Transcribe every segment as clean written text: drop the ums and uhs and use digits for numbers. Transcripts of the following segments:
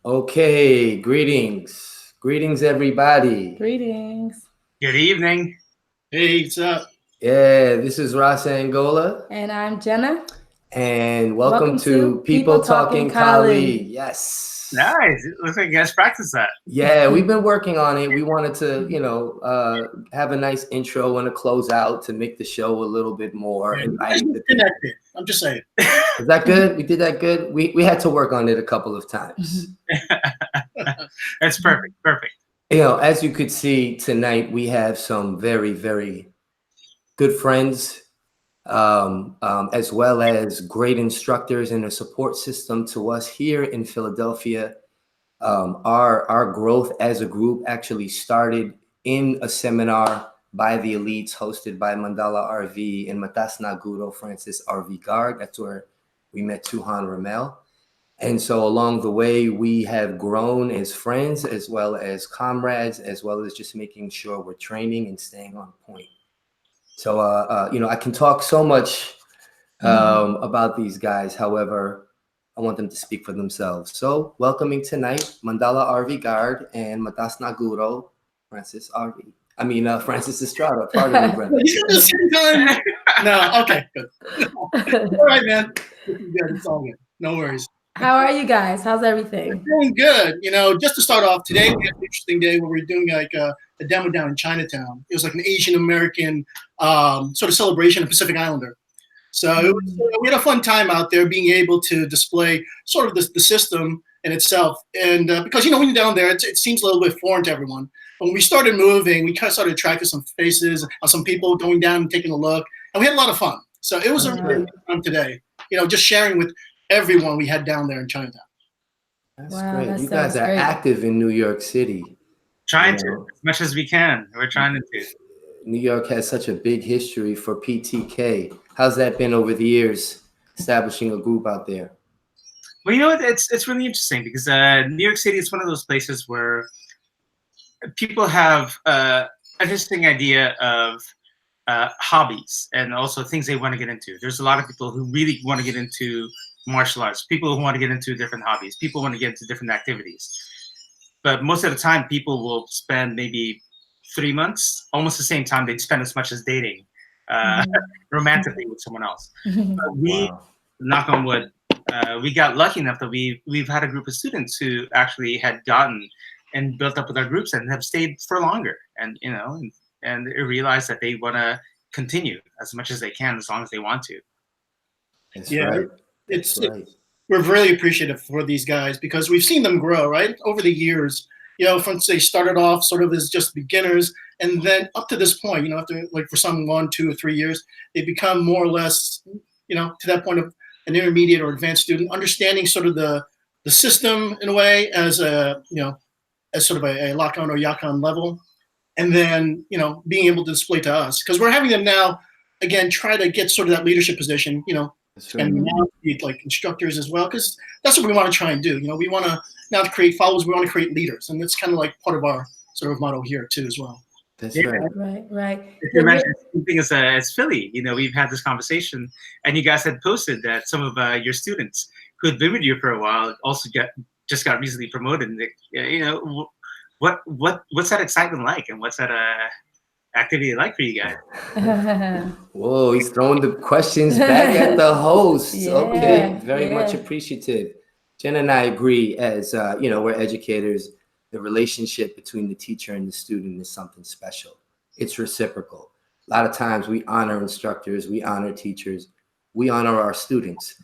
Okay, greetings. Greetings, everybody. Greetings. Good evening. Hey, what's up? Yeah, this is Rasa Angola. And I'm Jenna. And welcome to People Talking Kali. Yes. Nice. It looks like you guys practiced that. Yeah, we've been working on it. We wanted to, have a nice intro and a close out to make the show a little bit more inviting to people. I'm just saying. Is that good? We did that good? We had to work on it a couple of times. That's perfect. Perfect. As you could see tonight, we have some very, very good friends, as well as great instructors and a support system to us here in Philadelphia. Our growth as a group actually started in a seminar by the elites hosted by Mandala Arvee and Matasna Guro Francis Arvee Garde. That's where we met Tuhon Rommel. And so along the way, we have grown as friends, as well as comrades, as well as just making sure we're training and staying on point. So, I can talk so much about these guys. However, I want them to speak for themselves. So welcoming tonight, Mandala Arvee Garde and Matasna Guro Francis Arvee. Francis Estrada, pardon me, brother. At the same time. No, okay, good. All right, man. This is good. It's all good. No worries. How are you guys? How's everything? We're doing good. Just to start off, today we had an interesting day where we're doing like a demo down in Chinatown. It was like an Asian American sort of celebration of Pacific Islander. So we had a fun time out there being able to display sort of the system in itself. And because, when you're down there, it seems a little bit foreign to everyone. When we started moving, we kind of started attracting some faces, some people going down and taking a look. And we had a lot of fun. So it was a really good time today, just sharing with everyone we had down there in Chinatown. That's great. You guys are active in New York City. Trying to, as much as we can. We're trying to. New York has such a big history for PTK. How's that been over the years, establishing a group out there? Well, it's really interesting because New York City is one of those places where people have an interesting idea of hobbies and also things they want to get into. There's a lot of people who really want to get into martial arts, people who want to get into different hobbies, people want to get into different activities. But most of the time, people will spend maybe 3 months, almost the same time they'd spend as much as dating romantically with someone else. But we, knock on wood, we got lucky enough that we've had a group of students who actually had gotten and built up with our groups and have stayed for longer, and and realized that they want to continue as much as they can, as long as they want to. That's right. We're really appreciative for these guys because we've seen them grow, right, over the years. From they started off sort of as just beginners, and then up to this point, after like for some 1, 2, or 3 years, they become more or less, to that point of an intermediate or advanced student, understanding sort of the system in a way as a as sort of a lock-on or yakan level, and then being able to display to us because we're having them now again try to get sort of that leadership position, and now be like instructors as well, because that's what we want to try and do. We want to not create followers, we want to create leaders, and that's kind of like part of our sort of motto here too as well. That's right. Right. If you imagine the same thing as Philly, we've had this conversation, and you guys had posted that some of your students who had been with you for a while also just got recently promoted. And what's that excitement like, and what's that activity like for you guys? Whoa, he's throwing the questions back at the host. Okay, very much appreciative. Jen and I agree, as we're educators, the relationship between the teacher and the student is something special. It's reciprocal. A lot of times we honor instructors, we honor teachers, we honor our students.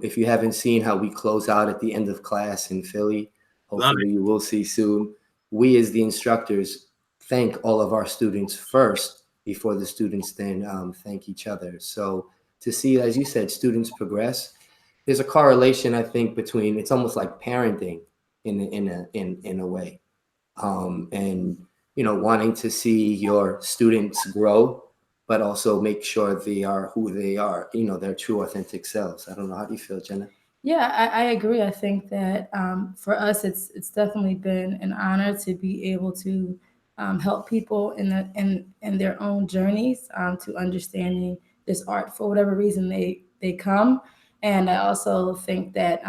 If you haven't seen how we close out at the end of class in Philly, hopefully you will see soon. We as the instructors thank all of our students first before the students then thank each other. So to see, as you said, students progress, there's a correlation, I think, between, it's almost like parenting in a way, and wanting to see your students grow, but also make sure they are who they are, their true authentic selves. I don't know, how do you feel, Jenna? Yeah, I agree. I think that for us, it's definitely been an honor to be able to help people in their own journeys to understanding this art for whatever reason they come. And I also think that,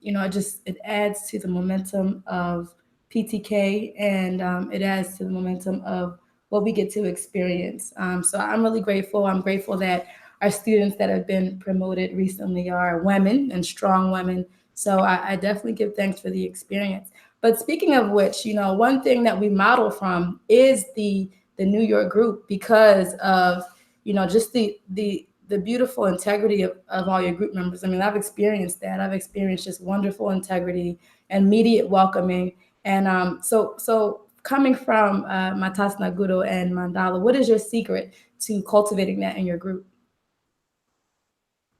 it adds to the momentum of PTK, and it adds to the momentum of what we get to experience. So I'm really grateful. I'm grateful that our students that have been promoted recently are women and strong women. So I definitely give thanks for the experience. But speaking of which, one thing that we model from is the New York group, because of, just the beautiful integrity of all your group members. I mean, I've experienced that. I've experienced just wonderful integrity, immediate welcoming. And so coming from Matasna, Guro, and Mandala, what is your secret to cultivating that in your group?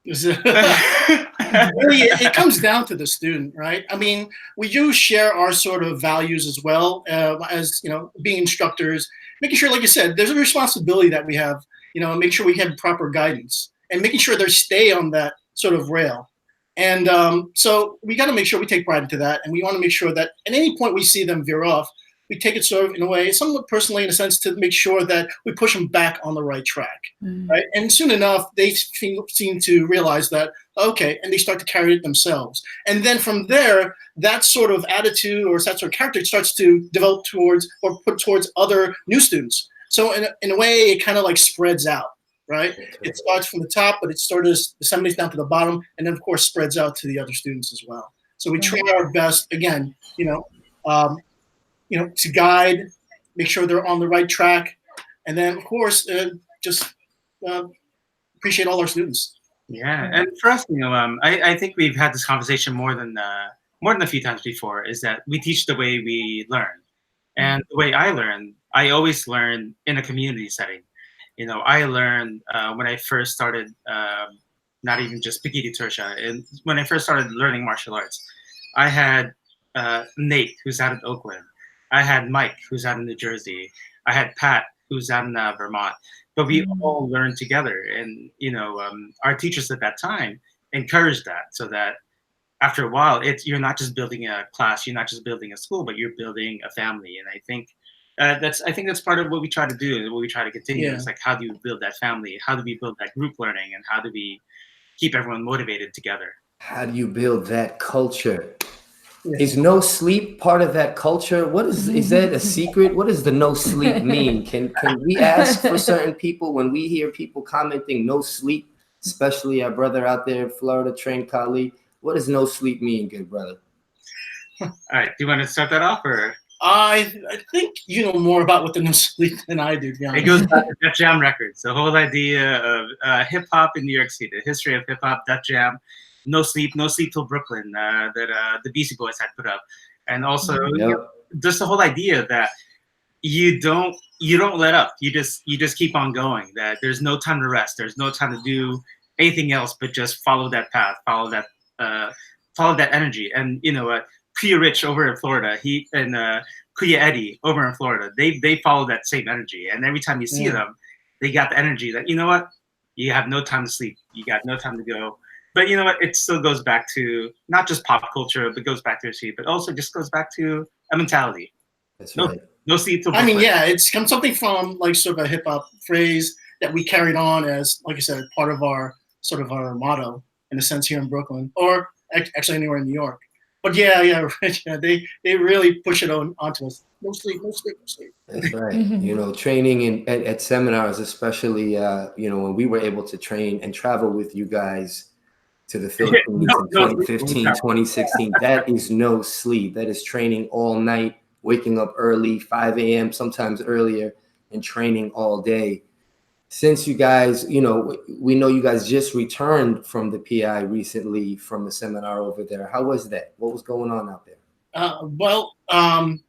Really, it comes down to the student, right? I mean, we do share our sort of values as well, as being instructors, making sure, like you said, there's a responsibility that we have, make sure we have proper guidance and making sure they stay on that sort of rail. And so we got to make sure we take pride into that, and we want to make sure that at any point we see them veer off, we take it sort of in a way, somewhat personally, in a sense, to make sure that we push them back on the right track, right? And soon enough, they seem to realize that, okay, and they start to carry it themselves. And then from there, that sort of attitude or that sort of character starts to develop towards or put towards other new students. So in a way, it kind of like spreads out, right? It starts from the top, but it sort of disseminates down to the bottom, and then of course spreads out to the other students as well. So we try our best, again, to guide, make sure they're on the right track, and then of course just appreciate all our students. Yeah, and for us, I think we've had this conversation more than a few times before. Is that we teach the way we learn, and the way I learn, I always learn in a community setting. I learned when I first started, not even just Pekiti Tirsia, and when I first started learning martial arts, I had Nate, who's out of Oakland. I had Mike, who's out in New Jersey. I had Pat, who's out in Vermont. But we all learned together. And, our teachers at that time encouraged that, so that after a while, you're not just building a class, you're not just building a school, but you're building a family. And I think that's part of what we try to do, and what we try to continue. It's like, how do you build that family? How do we build that group learning? And how do we keep everyone motivated together? How do you build that culture? Is no sleep part of that culture? What is that a secret? What does the no sleep mean? Can we ask for certain people when we hear people commenting no sleep, especially our brother out there in Florida, trained Kali? What does no sleep mean, good brother? All right, do you want to start that off, or? I think you know more about what the no sleep than I do. It goes back to Def Jam Records. The whole idea of hip hop in New York City, the history of hip hop, Def Jam. No sleep till Brooklyn, that the Beastie Boys had put up, and also just the whole idea that you don't let up. You just keep on going. That there's no time to rest. There's no time to do anything else but just follow that path, follow that energy. And Kuya Rich over in Florida, he and Kuya Eddie over in Florida, they follow that same energy. And every time you see them, they got the energy that you have no time to sleep. You got no time to go. But it still goes back to not just pop culture, but goes back to history, but also just goes back to a mentality. That's right. No sleep till Brooklyn. I mean, it's something from like sort of a hip hop phrase that we carried on as, like I said, part of our sort of our motto in a sense here in Brooklyn, or actually anywhere in New York. But they really push it onto us. No sleep, no sleep, no sleep. That's right. Training at seminars, especially, when we were able to train and travel with you guys to the Philippines in 2015, 2016. That is no sleep. That is training all night, waking up early, 5 a.m., sometimes earlier, and training all day. Since you guys, we know you guys just returned from the PI recently from the seminar over there. How was that? What was going on out there?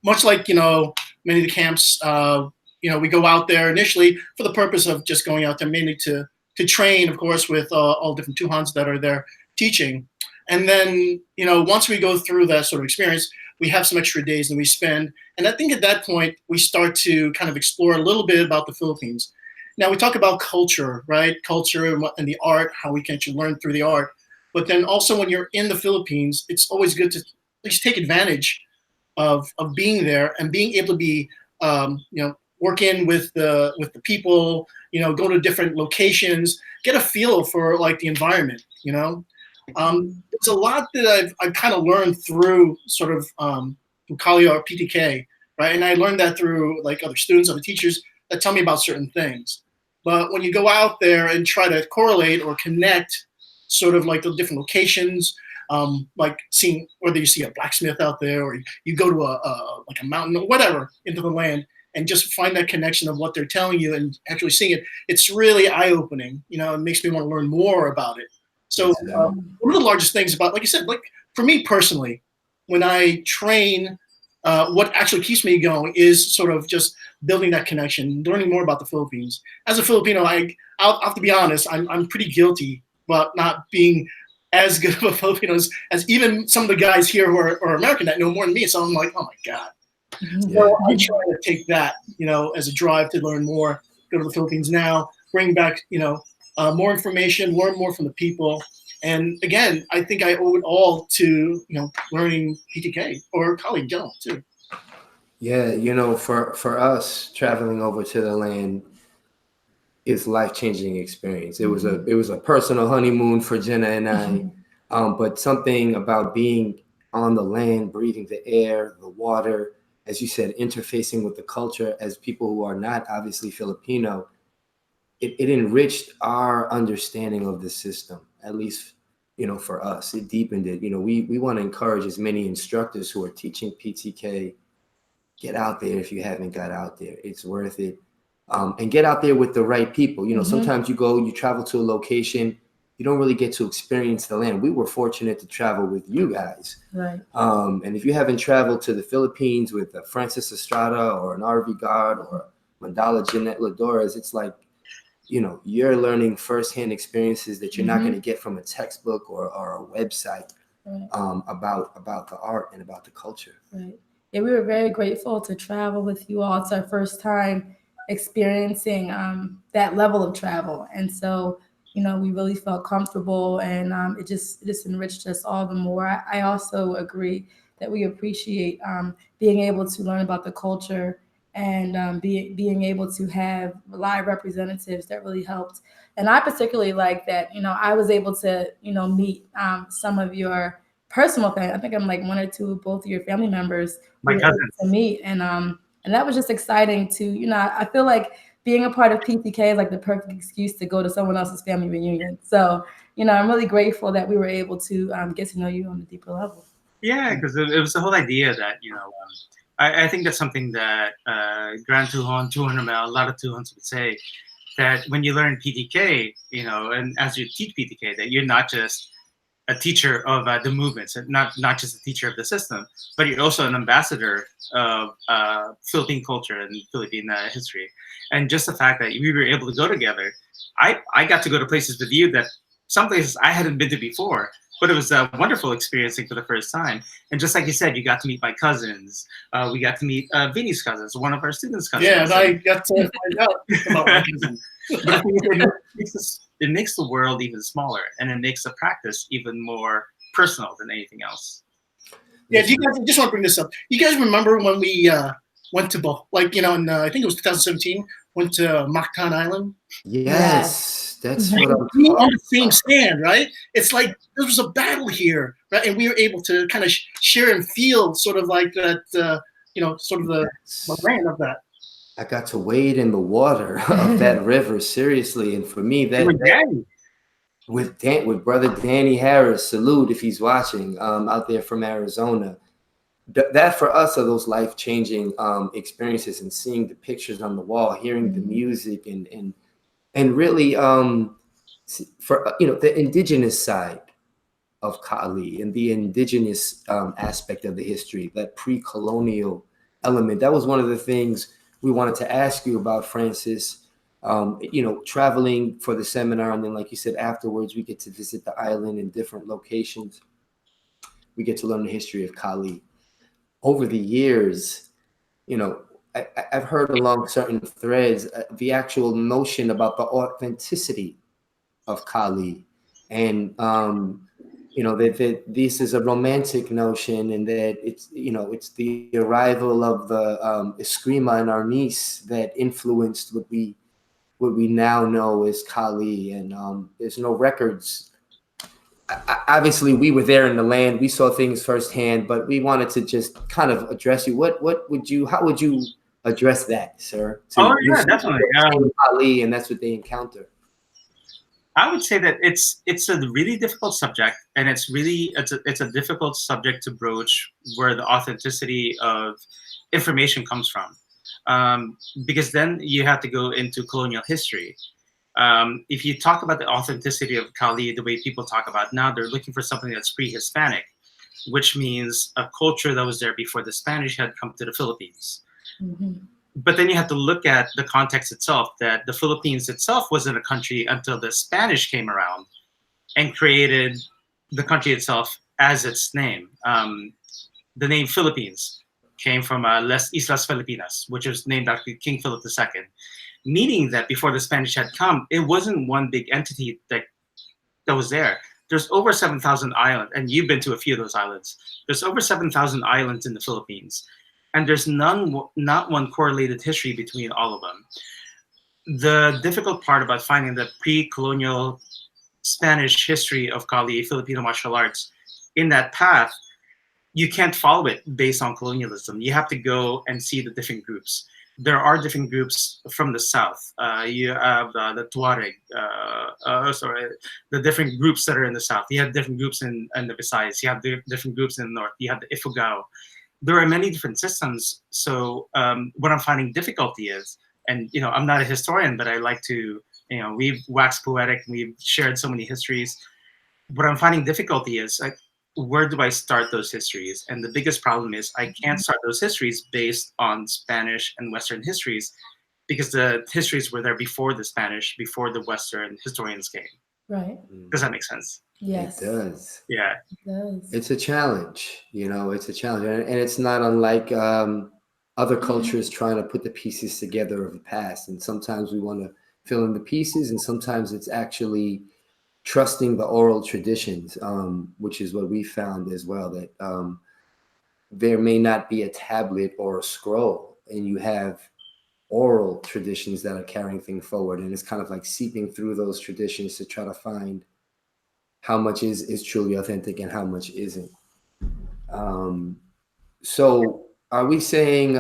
Much like, many of the camps, we go out there initially for the purpose of just going out there mainly to train, of course, with all different Tuhons that are there teaching. And then, once we go through that sort of experience, we have some extra days that we spend. And I think at that point, we start to kind of explore a little bit about the Philippines. Now, we talk about culture, right? Culture and the art, how we can actually learn through the art. But then also when you're in the Philippines, it's always good to at least take advantage of being there and being able to be, work in with the people, go to different locations, get a feel for like the environment, There's a lot that I've kind of learned through sort of through Kali or PTK, right? And I learned that through like other students, other teachers that tell me about certain things. But when you go out there and try to correlate or connect sort of like the different locations, like seeing whether you see a blacksmith out there or you go to like a mountain or whatever into the land and just find that connection of what they're telling you and actually seeing it, it's really eye-opening. You know, it makes me want to learn more about it. So one of the largest things about, like you said, like for me personally, when I train, what actually keeps me going is sort of just building that connection, learning more about the Philippines. As a Filipino, I'll have to be honest, I'm pretty guilty about not being as good of a Filipino as even some of the guys here who are American that know more than me. So I'm like, oh my God. So I try to take that, you know, as a drive to learn more, go to the Philippines now, bring back, you know, more information, learn more from the people. And again, I think I owe it all to, you know, learning PTK or Kali in general too. Yeah, you know, for us, traveling over to the land is life-changing experience. It was a personal honeymoon for Jenna and I, but something about being on the land, breathing the air, the water, as you said, interfacing with the culture as people who are not obviously Filipino, it enriched our understanding of the system, at least, you know, for us. It deepened it. You know, we want to encourage as many instructors who are teaching PTK, get out there if you haven't got out there. It's worth it. And get out there with the right people. You know, sometimes you travel to a location, you don't really get to experience the land. We were fortunate to travel with you guys. Right. And if you haven't traveled to the Philippines with a Francis Estrada or an Arvee Garde or Mandala Jeanette Ladoras, it's like, you know, you're learning firsthand experiences that you're not going to get from a textbook or a website about the art and about the culture. Right. Yeah, we were very grateful to travel with you all. It's our first time experiencing that level of travel. And so, you know, we really felt comfortable and it just enriched us all the more. I also agree that we appreciate being able to learn about the culture and being able to have live representatives that really helped. And I particularly like that, you know, I was able to, you know, meet some of your personal family. I think I'm like one or two of both of your family members My cousins. to meet. And that was just exciting to, you know, I feel like being a part of PTK is like the perfect excuse to go to someone else's family reunion. So, you know, I'm really grateful that we were able to get to know you on a deeper level. Yeah, because it was the whole idea that, you know, I think that's something that Grandtuhon, Tuhon Rommel, a lot of Tuhons would say, that when you learn PTK, you know, and as you teach PTK, that you're not just a teacher of the movements, and not just a teacher of the system, but you're also an ambassador of Philippine culture and Philippine history. And just the fact that we were able to go together, I got to go to places with you that some places I hadn't been to before, but it was a wonderful experiencing for the first time. And just like you said, you got to meet my cousins. We got to meet Vinny's cousins, one of our students' cousins. Yeah, and I got to find out about my cousin. But it makes the world even smaller, and it makes the practice even more personal than anything else. Yeah, do you guys, I just want to bring this up. You guys remember when we went to, like, you know, in, I think it was 2017, went to Mactan Island? Yes, that's what I'm We talking on the same stand, right? It's like there was a battle here, right? And we were able to kind of share and feel sort of like that, you know, sort of the land of that. I got to wade in the water of that river, seriously. And for me, with brother Danny Harris, salute if he's watching, out there from Arizona. That for us are those life-changing experiences, and seeing the pictures on the wall, hearing the music, and really for, you know, the indigenous side of Kali and the indigenous aspect of the history, that pre-colonial element. That was one of the things we wanted to ask you about, Francis. You know, traveling for the seminar, and then, like you said, afterwards we get to visit the island in different locations. We get to learn the history of Kali. Over the years, you know, I've heard along certain threads the actual notion about the authenticity of Kali, and you know, that this is a romantic notion, and that it's, you know, it's the arrival of the Eskrima and Arnis that influenced what we now know as Kali. And there's no records obviously we were there in the land, we saw things firsthand, but we wanted to just kind of address you. How would you address that, sir? Oh yeah, definitely. Ali, and that's what they encounter. I would say that it's a really difficult subject, and it's a difficult subject to broach where the authenticity of information comes from, because then you have to go into colonial history. If you talk about the authenticity of Kali, the way people talk about now, they're looking for something that's pre-Hispanic, which means a culture that was there before the Spanish had come to the Philippines. Mm-hmm. But then you have to look at the context itself, that the Philippines itself wasn't a country until the Spanish came around and created the country itself as its name. The name Philippines came from Las Islas Filipinas, which was named after King Philip II, meaning that before the Spanish had come, it wasn't one big entity that was there. There's over 7,000 islands, and you've been to a few of those islands. There's over 7,000 islands in the Philippines. And there's not one correlated history between all of them. The difficult part about finding the pre-colonial Spanish history of Kali, Filipino martial arts, in that path, you can't follow it based on colonialism. You have to go and see the different groups. There are different groups from the south. You have the Tuareg, the different groups that are in the south. You have different groups in the Visayas. You have different groups in the north. You have the Ifugao. There are many different systems. So what I'm finding difficulty is, and I'm not a historian, but I like to, we've waxed poetic, and we've shared so many histories. What I'm finding difficulty is, like, where do I start those histories? And the biggest problem is I can't start those histories based on Spanish and Western histories, because the histories were there before the Spanish, before the Western historians came. Right. Does that make sense? Yes. It does. Yeah. It does. It's a challenge, it's a challenge. And it's not unlike other cultures trying to put the pieces together of the past. And sometimes we want to fill in the pieces, and sometimes it's actually trusting the oral traditions, which is what we found as well, that there may not be a tablet or a scroll, and you have oral traditions that are carrying things forward. And it's kind of like seeping through those traditions to try to find how much is truly authentic and how much isn't. So are we saying,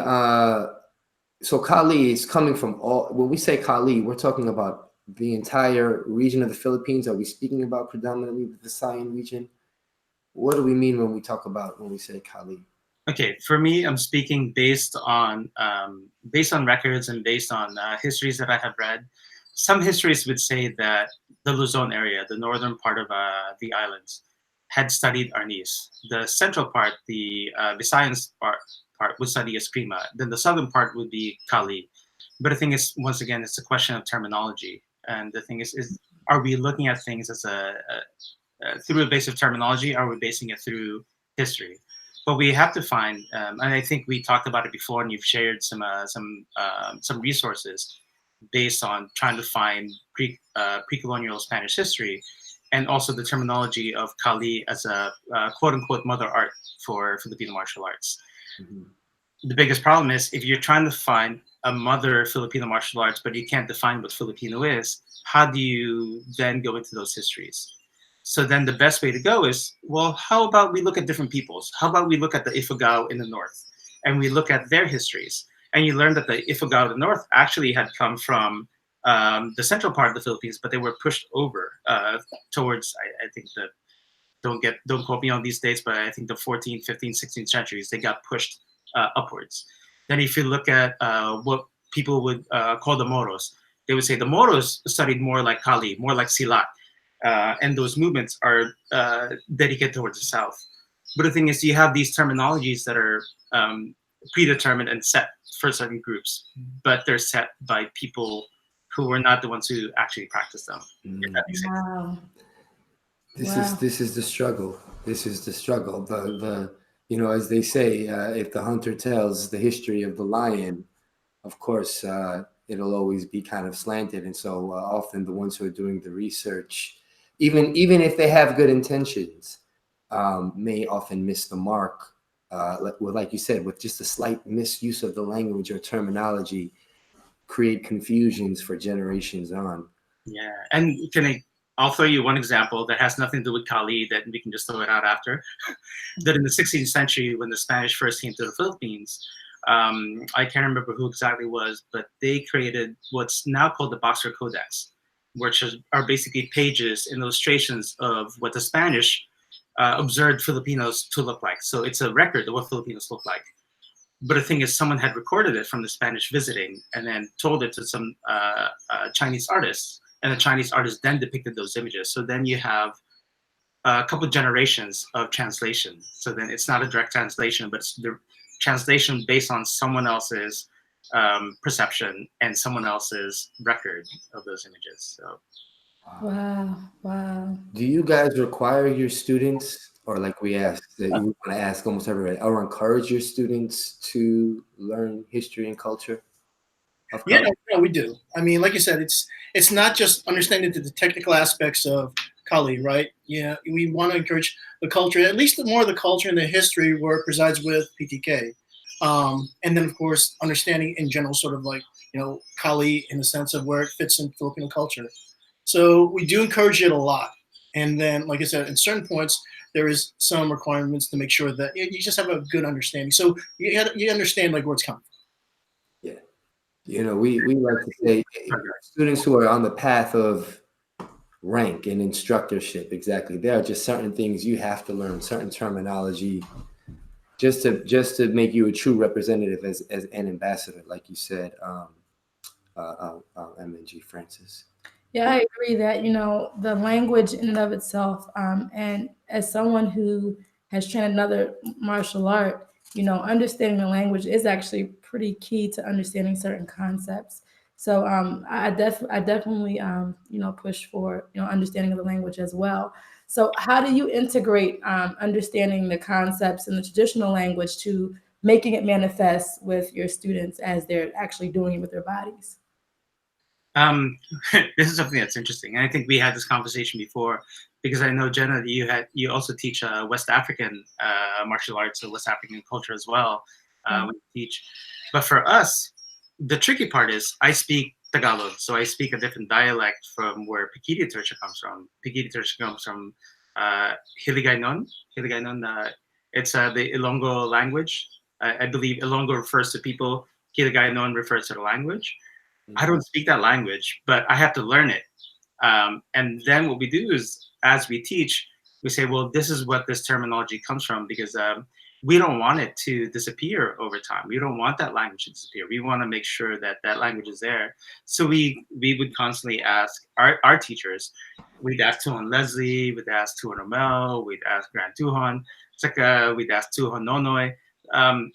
so Kali is coming from all, when we say Kali, we're talking about the entire region of the Philippines? Are we speaking about predominantly the Visayan region? What do we mean when we say Kali? Okay, for me, I'm speaking based on records and based on histories that I have read. Some histories would say that the Luzon area, the northern part of the islands, had studied Arnis. The central part, the Visayans part would study Eskrima. Then the southern part would be Kali. But the thing is, once again, it's a question of terminology. And the thing is are we looking at things as through a base of terminology? Or are we basing it through history? But we have to find, and I think we talked about it before, and you've shared some resources based on trying to find pre-colonial Spanish history, and also the terminology of Kali as a quote-unquote mother art for Filipino martial arts. Mm-hmm. The biggest problem is, if you're trying to find a mother Filipino martial arts, but you can't define what Filipino is, how do you then go into those histories? So then the best way to go is, well, how about we look at different peoples? How about we look at the Ifugao in the north, and we look at their histories? And you learn that the Ifugao in the north actually had come from the central part of the Philippines, but they were pushed over towards, I think, don't quote me on these dates, but I think the 14th, 15th, 16th centuries, they got pushed upwards. Then if you look at what people would call the Moros, they would say the Moros studied more like Kali, more like Silat. And those movements are dedicated towards the south. But the thing is, you have these terminologies that are predetermined and set for certain groups, but they're set by people who are not the ones who actually practice them. If that makes sense. Wow. This is the struggle. This is the struggle. The as they say, if the hunter tells the history of the lion, of course, it'll always be kind of slanted. And so often the ones who are doing the research, even if they have good intentions, may often miss the mark. Like you said, with just a slight misuse of the language or terminology, create confusions for generations on. Yeah, and can I I'll throw you one example that has nothing to do with Kali that we can just throw it out after. That in the 16th century, when the Spanish first came to the Philippines, I can't remember who exactly was, but they created what's now called the Boxer Codex, which are basically pages and illustrations of what the Spanish observed Filipinos to look like. So it's a record of what Filipinos look like. But the thing is, someone had recorded it from the Spanish visiting and then told it to some Chinese artists. And the Chinese artists then depicted those images. So then you have a couple of generations of translation. So then it's not a direct translation, but it's the translation based on someone else's perception and someone else's record of those images. So. Wow. Do you guys require your students, or like we asked, that you want to ask almost everybody, or encourage your students to learn history and culture? Yeah, we do. I mean, like you said, it's not just understanding the technical aspects of Kali, right? Yeah, we want to encourage the culture, at least more of the culture and the history where it presides with PTK. And then, of course, understanding in general, sort of like, Kali in the sense of where it fits in Filipino culture. So we do encourage it a lot. And then, like I said, at certain points, there is some requirements to make sure that you just have a good understanding. So you understand like where it's coming from. Yeah. We like to say students who are on the path of rank and instructorship, exactly. There are just certain things you have to learn, certain terminology, just to make you a true representative as an ambassador, like you said, MNG Francis. Yeah, I agree that, the language in and of itself, and as someone who has trained another martial art, understanding the language is actually pretty key to understanding certain concepts. So I definitely, push for, understanding of the language as well. So how do you integrate understanding the concepts in the traditional language to making it manifest with your students as they're actually doing it with their bodies? This is something that's interesting. And I think we had this conversation before, because I know, Jenna, you also teach West African martial arts, or West African culture as well, when you teach. But for us, the tricky part is I speak Tagalog, so I speak a different dialect from where Pekiti Tirsia comes from. Pekiti Tirsia comes from Hiligaynon. It's the Ilonggo language. I believe Ilonggo refers to people. Hiligaynon refers to the language. I don't speak that language, but I have to learn it. And then what we do is, as we teach, we say, well, this is what this terminology comes from, because we don't want it to disappear over time. We don't want that language to disappear. We want to make sure that that language is there. So we would constantly ask our teachers. We'd ask Tuhon Leslie, we'd ask Tuhon Rommel, we'd ask Grandtuhon, we'd ask Tuhon Nonoy.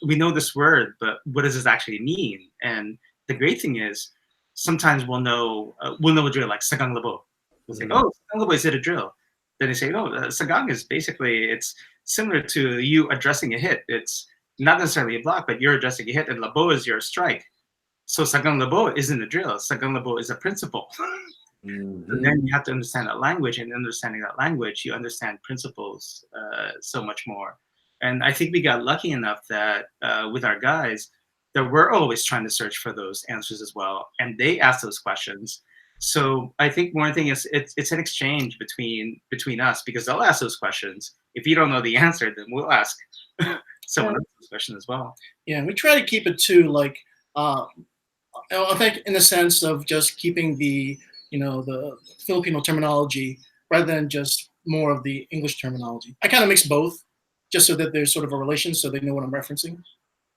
We know this word, but what does this actually mean? And the great thing is, sometimes we'll know a drill like sagang labo. We'll say, oh, sagang labo, is it a drill? Then they say, no, sagang is basically, it's similar to you addressing a hit. It's not necessarily a block, but you're addressing a hit, and labo is your strike. So sagang labo isn't a drill. Sagang labo is a principle. And then you have to understand that language, and understanding that language, you understand principles so much more. And I think we got lucky enough that with our guys, that we're always trying to search for those answers as well, and they ask those questions. So I think one thing is it's an exchange between us, because they'll ask those questions. If you don't know the answer, then we'll ask someone else those questions as well. Yeah, we try to keep it to like I think in the sense of just keeping the the Filipino terminology rather than just more of the English terminology. I kind of mix both, just so that there's sort of a relation, so they know what I'm referencing.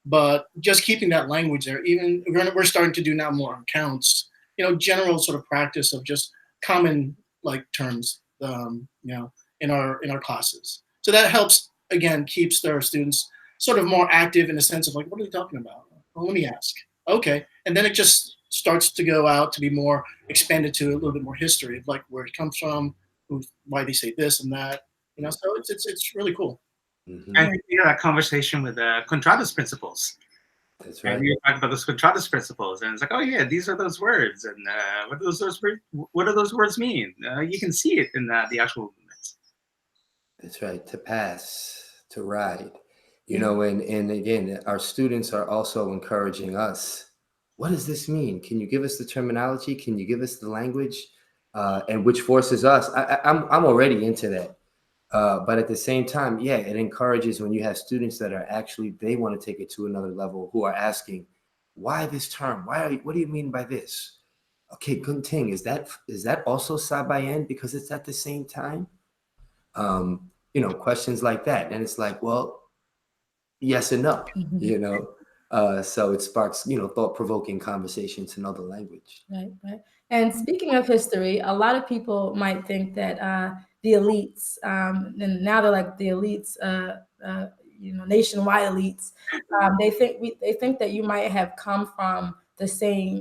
But just keeping that language there, even we're starting to do now more on counts, general sort of practice of just common like terms, in our classes. So that helps, again, keeps their students sort of more active in the sense of like, what are they talking about? Well, let me ask. Okay. And then it just starts to go out to be more expanded to a little bit more history of like where it comes from, why they say this and that, so it's really cool. I think we had a conversation with Contradas principles. That's right. And we were talking about those Contradas principles, and it's like, oh yeah, these are those words, and what do those words mean? You can see it in the actual movements. That's right. To pass, to ride, and again, our students are also encouraging us. What does this mean? Can you give us the terminology? Can you give us the language? and which forces us. I'm already into that. But at the same time, yeah, it encourages when you have students that are actually, they want to take it to another level, who are asking, why this term? What do you mean by this? Okay, Gunting, is that also Sabayan because it's at the same time? You know, questions like that. And it's like, well, yes and no, you know? So it sparks, you know, thought-provoking conversations in other language. Right, right. And speaking of history, a lot of people might think that the elites, and now they're like the elites, you know, nationwide elites. They think that you might have come from the same,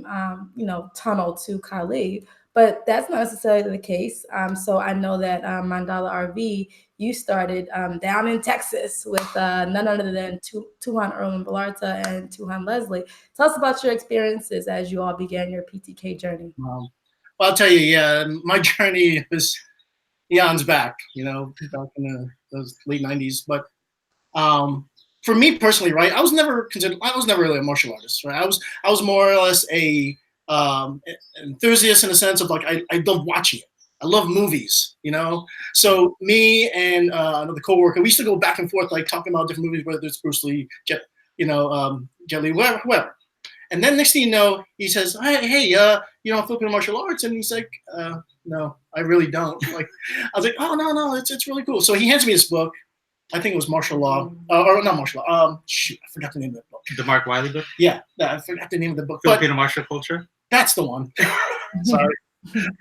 you know, tunnel to Kali, but that's not necessarily the case. So I know that Mandala Arvee, you started down in Texas with none other than Tuhon Erwin Ballarta and Tuhon Leslie. Tell us about your experiences as you all began your PTK journey. Well, I'll tell you, yeah, my journey was eons back, you know, back in those late 90s. But for me personally, right, I was never really a martial artist, right? I was more or less a enthusiast in the sense of like, I love watching it. I love movies, you know? So me and another coworker, we used to go back and forth, like talking about different movies, whether it's Bruce Lee, Jet Li, whoever. And then next thing you know, he says, hey, you know, Filipino martial arts. And he's like, no, I really don't. Like, I was like, oh, no, it's really cool. So he hands me this book. I think it was martial law, or not martial law. Shoot, I forgot the name of that book. The Mark Wiley book? Yeah, I forgot the name of the book. Filipino martial culture? That's the one. Sorry.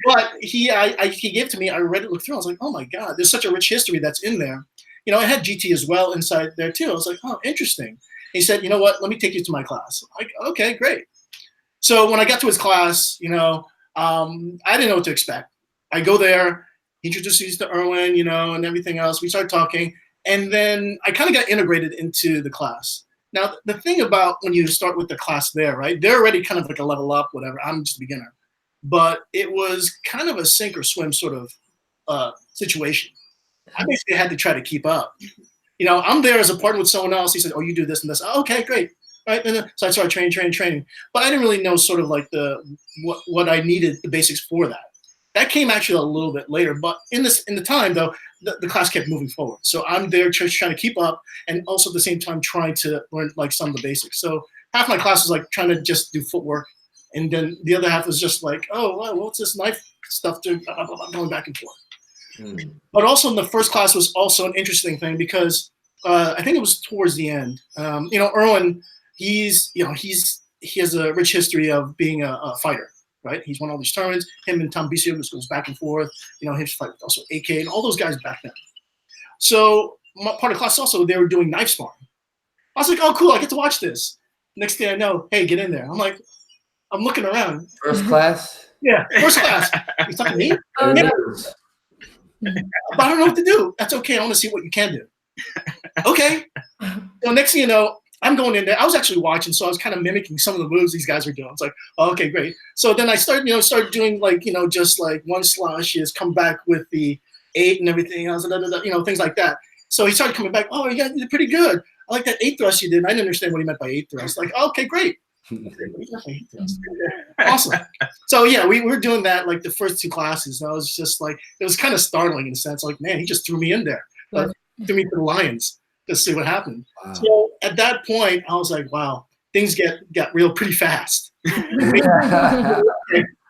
But he gave it to me. I read it, looked through. I was like, oh my God, there's such a rich history that's in there. You know, I had GT as well inside there too. I was like, oh, interesting. He said, you know what, let me take you to my class. I'm like, okay, great. So when I got to his class, you know, I didn't know what to expect. I go there, he introduces to Erwin, you know, and everything else. We started talking, and then I kind of got integrated into the class. Now, the thing about when you start with the class there, right, they're already kind of like a level up, whatever. I'm just a beginner. But it was kind of a sink or swim sort of situation. I basically had to try to keep up. You know, I'm there as a partner with someone else. He said, oh, you do this and this. Oh, okay, great. Right. And then, so I started training. But I didn't really know sort of like what I needed, the basics for that. That came actually a little bit later. But in the time, though, the class kept moving forward. So I'm there just trying to keep up and also at the same time trying to learn like some of the basics. So half my class was like trying to just do footwork. And then the other half was just like, oh, well, what's this knife stuff to going back and forth. But also in the first class was also an interesting thing because I think it was towards the end. You know, Erwin, he has a rich history of being a fighter, right? He's won all these tournaments. Him and Tom Bisio just goes back and forth. You know, his fight with also AK and all those guys back then. So part of class also, they were doing knife sparring. I was like, oh, cool, I get to watch this. Next thing I know, hey, get in there. I'm like, I'm looking around. First class? Yeah, first class. You talking to me? No. But I don't know what to do. That's okay. I want to see what you can do. Okay. So next thing you know, I'm going in there. I was actually watching, so I was kind of mimicking some of the moves these guys were doing. It's like, oh, okay, great. So then I started doing like, you know, just like one slashes, come back with the 8 and everything else, you know, things like that. So he started coming back. Oh, you did pretty good. I like that 8 thrust you did. I didn't understand what he meant by 8 thrust. Like, oh, okay, great. Awesome. So yeah, we were doing that like the first 2 classes. And I was just like, it was kind of startling in a sense. Like, man, he just threw me in there, threw me to the lions to see what happened. Wow. So at that point, I was like, wow, things got real pretty fast. I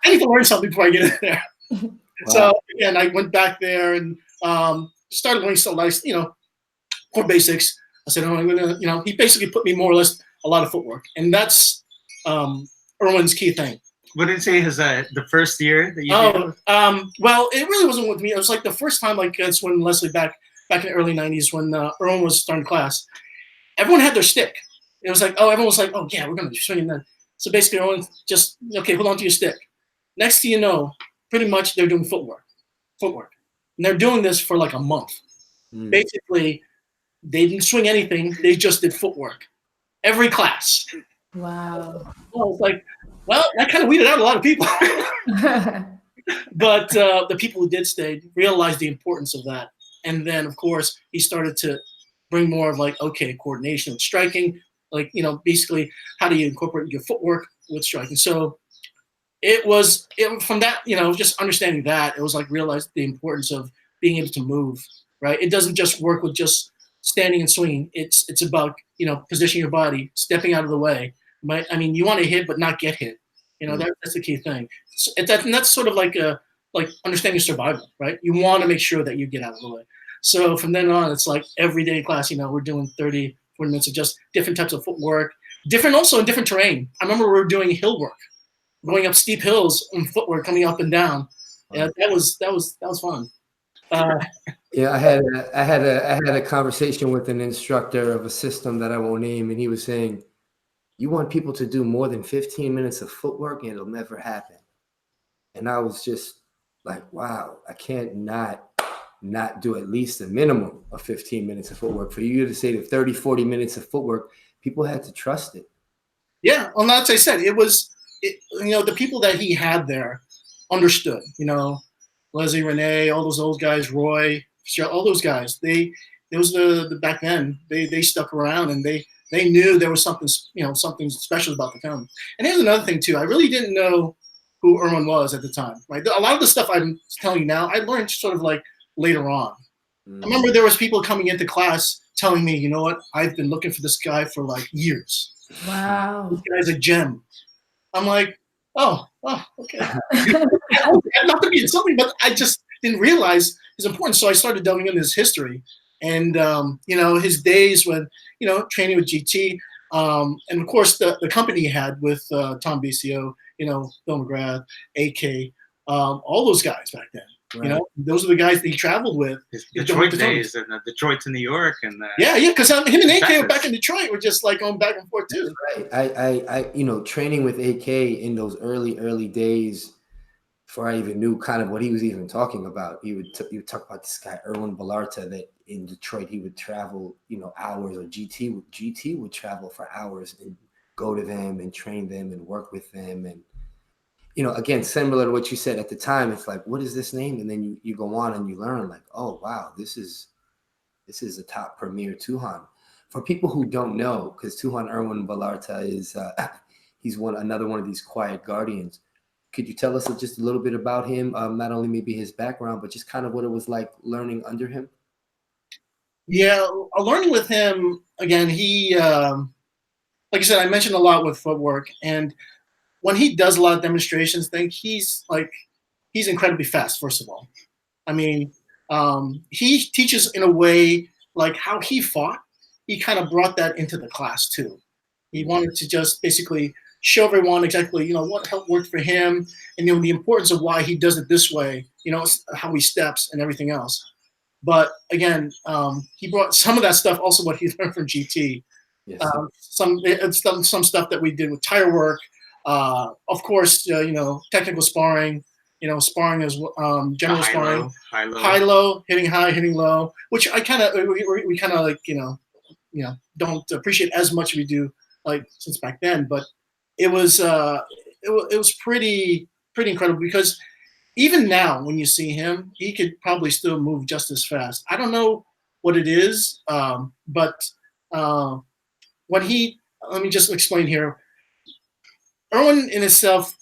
need to learn something before I get in there. Wow. So again, I went back there and started learning some nice, you know, core basics. I said, oh, I'm gonna, you know, he basically put me more or less a lot of footwork, and that's Erwin's key thing. What did it say is the first year that you did? Well, it really wasn't with me. It was like the first time, like it's when Leslie back in the early 90s when Erwin was starting class. Everyone had their stick. It was like, oh, everyone was like, oh yeah, we're gonna be swinging then. So basically, Erwin just, okay, hold on to your stick. Next thing you know, pretty much they're doing footwork, and they're doing this for like a month. Basically, they didn't swing anything. They just did footwork. Every class. Wow. I was like, well, that kind of weeded out a lot of people. But the people who did stay realized the importance of that. And then, of course, he started to bring more of like, okay, coordination with striking. Like, you know, basically, how do you incorporate your footwork with striking? So from that, just understanding that, it was like realize the importance of being able to move, right? It doesn't just work with just standing and swinging. It's about, positioning your body, stepping out of the way. I mean, you want to hit, but not get hit. That's the key thing. And that's sort of like understanding survival, right? You want to make sure that you get out of the way. So from then on, it's like every day in class, we're doing 30, 40 minutes of just different types of footwork, also in different terrain. I remember we were doing hill work, going up steep hills and footwork coming up and down. Yeah, that was fun. Yeah, I had a conversation with an instructor of a system that I won't name, and he was saying, you want people to do more than 15 minutes of footwork and it'll never happen. And I was just like, wow, I can't not do at least a minimum of 15 minutes of footwork. For you to say the 30, 40 minutes of footwork, people had to trust it. Yeah, well, as I said, the people that he had there understood, Leslie, Renee, all those old guys, Roy, all those guys, back then, they stuck around and they knew there was something special about the film. And here's another thing too. I really didn't know who Erwin was at the time, right? A lot of the stuff I'm telling you now, I learned sort of like later on. I remember there was people coming into class telling me, you know what, I've been looking for this guy for like years. Wow. This guy's a gem. I'm like, oh, okay. Not to be insulting, but I just didn't realize his importance. So I started delving into his history and, his days when, training with GT. And of course the company he had with Tom BCO, Bill McGrath, AK, all those guys back then. Right. Those are the guys that he traveled with. His Detroit days and Detroit to New York and yeah, because him and AK back in Detroit were just like going back and forth too. Right. I training with AK in those early days, before I even knew kind of what he was even talking about. He would talk about this guy Erwin Ballarta that in Detroit he would travel hours, or GT would travel for hours and go to them and train them and work with them. And again, similar to what you said at the time, it's like, what is this name? And then you go on and you learn like, oh, wow, this is a top premier Tuhon. For people who don't know, because Tuhon Erwin Ballarta is, he's another one of these quiet guardians. Could you tell us just a little bit about him? Not only maybe his background, but just kind of what it was like learning under him? Yeah, learning with him, again, he, like I said, I mentioned a lot with footwork, and when he does a lot of demonstrations, he's incredibly fast, first of all. I mean, he teaches in a way like how he fought. He kind of brought that into the class too. He wanted to just basically show everyone exactly, what helped work for him, and the importance of why he does it this way, how he steps and everything else. But again, he brought some of that stuff, also what he learned from GT. Yes. Some stuff that we did with tire work. Of course, technical sparring, sparring is general sparring, high low, hitting high, hitting low, which I kind of we kind of like don't appreciate as much as we do since back then. But it was pretty incredible, because even now when you see him, he could probably still move just as fast. I don't know what it is, but when let me just explain here. Erwin in itself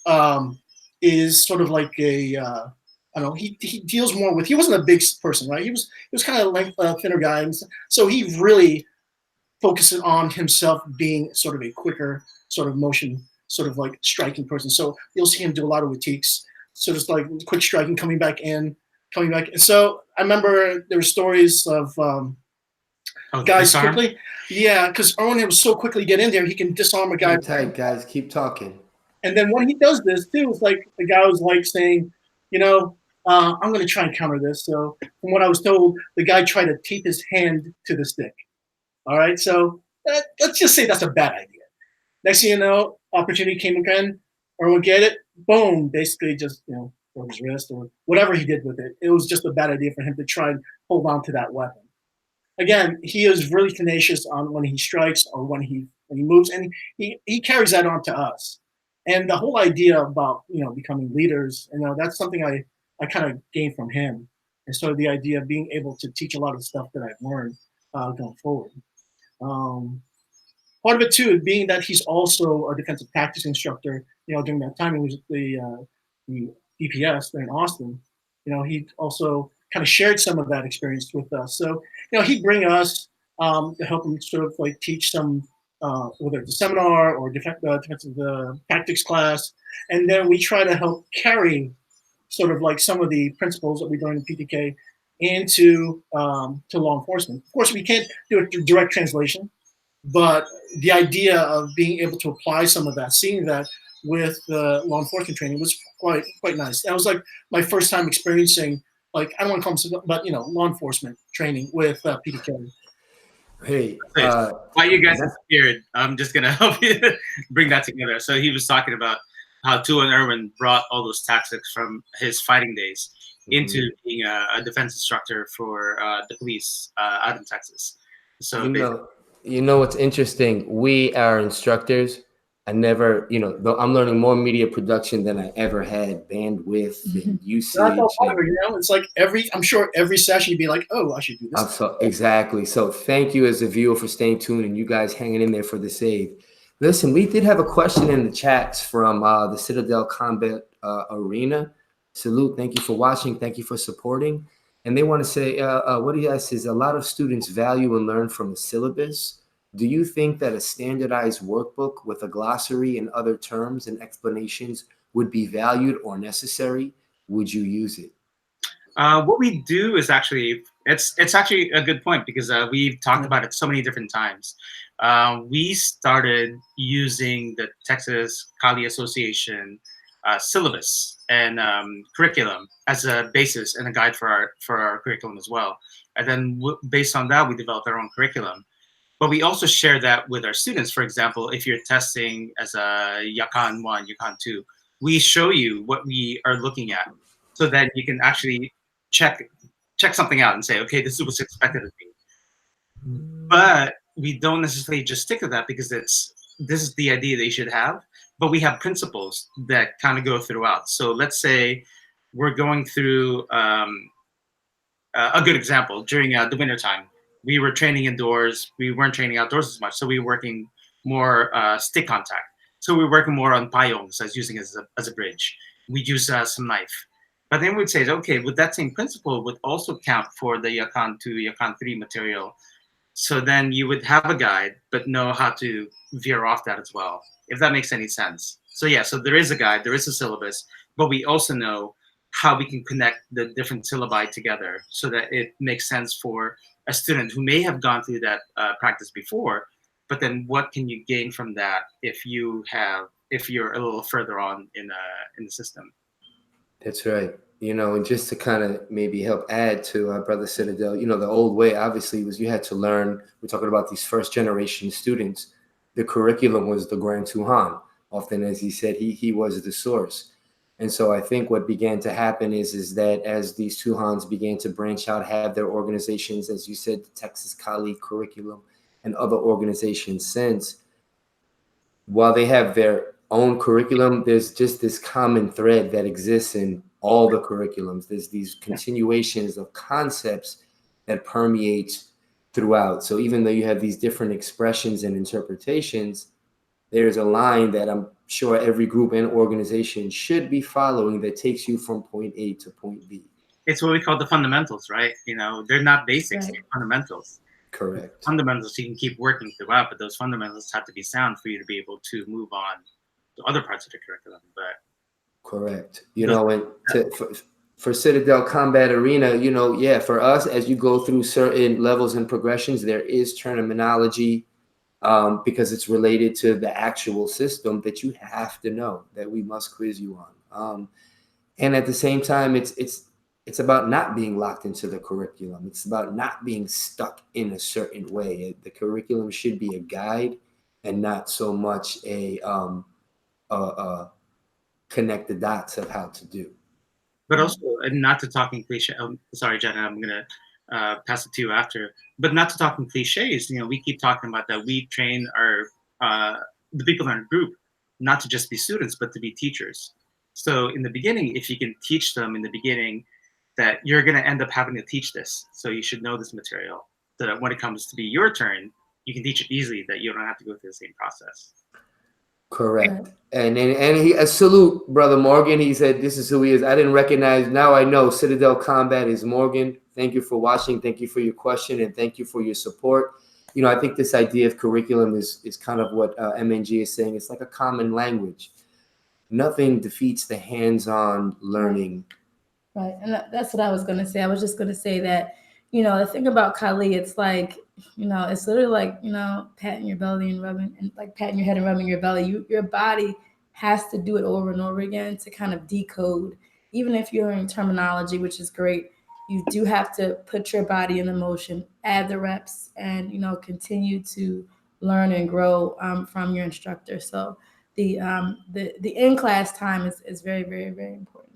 is sort of like a, I don't know, he deals more with, he wasn't a big person, right? He was kind of like a thinner guy. And so he really focuses on himself being sort of a quicker sort of motion, sort of like striking person. So you'll see him do a lot of boutiques, so just like quick striking, coming back. And so I remember there were stories of guys quickly. Yeah, because Erwin was so quickly get in there, he can disarm a guy. Tight, guys, keep talking. And then when he does this too, it's like the guy was like saying, I'm going to try and counter this. So from what I was told, the guy tried to tape his hand to the stick. All right, so let's just say that's a bad idea. Next thing you know, opportunity came again. Erwin get it, boom, basically just broke his wrist or whatever he did with it. It was just a bad idea for him to try and hold on to that weapon. Again, he is really tenacious on when he strikes or when he moves, and he carries that on to us. And the whole idea about becoming leaders, that's something I kind of gained from him. And so the idea of being able to teach a lot of stuff that I've learned going forward. part of it too, being that he's also a defensive tactics instructor, during that time he was the DPS there in Austin. He also kind of shared some of that experience with us. So, he'd bring us to help him sort of like teach some, whether it's a seminar or defensive tactics class. And then we try to help carry sort of like some of the principles that we learned in PTK into to law enforcement. Of course, we can't do a direct translation, but the idea of being able to apply some of that, seeing that with law enforcement training was quite nice. That was like my first time experiencing, like, I don't want to call them, but law enforcement training with PTK. Hey, while you guys are scared, I'm just gonna help you bring that together. So he was talking about how Tuhon Erwin brought all those tactics from his fighting days into being a defense instructor for the police out in Texas. So what's interesting? We are instructors. I never, I'm learning more media production than I ever had, bandwidth and usage. It's like I'm sure every session you'd be like, oh, I should do this. Exactly. So thank you as a viewer for staying tuned and you guys hanging in there for the save. Listen, we did have a question in the chats from the Citadel Combat Arena. Salute. Thank you for watching. Thank you for supporting. And they want to say, what he asks is, a lot of students value and learn from the syllabus. Do you think that a standardized workbook with a glossary and other terms and explanations would be valued or necessary? Would you use it? What we do is actually, it's actually a good point, because we've talked about it so many different times. We started using the Texas Kali Association syllabus and curriculum as a basis and a guide for our curriculum as well. And then based on that, we developed our own curriculum. But we also share that with our students. For example, if you're testing as a Yakan 1, Yakan 2, we show you what we are looking at so that you can actually check something out and say, okay, this is what's expected of me. But we don't necessarily just stick to that, because this is the idea they should have. But we have principles that kind of go throughout. So let's say we're going through a good example during the winter time. We were training indoors. We weren't training outdoors as much. So we were working more stick contact. So we were working more on payongs, as using as a bridge. We'd use some knife. But then we'd say, okay, with that same principle would also count for the Yakan 2, Yakan 3 material. So then you would have a guide, but know how to veer off that as well, if that makes any sense. So yeah, so there is a guide, there is a syllabus, but we also know how we can connect the different syllabi together so that it makes sense for a student who may have gone through that practice before, but then what can you gain from that if you're a little further on in the system? That's right. And just to kind of maybe help add to Brother Citadel, the old way obviously was you had to learn. We're talking about these first generation students. The curriculum was the Grandtuhon. Often, as he said, he was the source. And so I think what began to happen is that as these Tuhons began to branch out, have their organizations, as you said, the Texas Kali curriculum and other organizations since, while they have their own curriculum, there's just this common thread that exists in all the curriculums. There's these continuations of concepts that permeate throughout. So even though you have these different expressions and interpretations, there's a line that I'm sure every group and organization should be following that takes you from point A to point B. It's what we call the fundamentals, right? They're not basics, they're fundamentals. Correct. Fundamentals you can keep working throughout, but those fundamentals have to be sound for you to be able to move on to other parts of the curriculum. But correct. And for Citadel Combat Arena, for us, as you go through certain levels and progressions, there is terminology because it's related to the actual system that you have to know, that we must quiz you on. And at the same time, it's about not being locked into the curriculum. It's about not being stuck in a certain way. The curriculum should be a guide and not so much a connect the dots of how to do. But also, and not to talk in cliche. Sorry, Jenna, I'm gonna pass it to you after. But not to talk in cliches. We keep talking about that. We train the people in our group not to just be students, but to be teachers. So in the beginning, if you can teach them in the beginning that you're going to end up having to teach this, so you should know this material, so that when it comes to be your turn, you can teach it easily, that you don't have to go through the same process. Correct. And he a salute, Brother Morgan. He said this is who he is. I didn't recognize. Now I know Citadel Combat is Morgan. Thank you for watching. Thank you for your question, and thank you for your support. You know, I think this idea of curriculum is kind of what MNG is saying. It's like a common language. Nothing defeats the hands-on learning. Right. And that's what I was going to say. I was just going to say that, you know, the thing about Kali, it's like, you know, it's literally like, you know, patting your belly and rubbing, and like patting your head and rubbing your belly. Your body has to do it over and over again to kind of decode. Even if you're in terminology, which is great, you do have to put your body in the motion, add the reps, and, you know, continue to learn and grow from your instructor. So the in-class time is very, very, very important.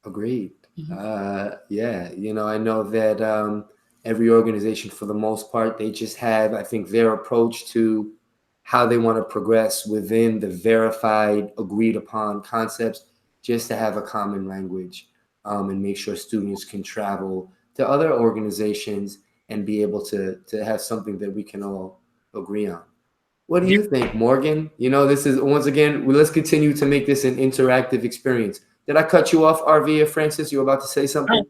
Agreed. Yeah, you know, I know that every organization, for the most part, they just have, I think, their approach to how they want to progress within the verified, agreed upon concepts, just to have a common language and make sure students can travel to other organizations and be able to have something that we can all agree on. What do you think, Morgan? You know, this is, once again, let's continue to make this an interactive experience. Did I cut you off, RV or Francis? You were about to say something?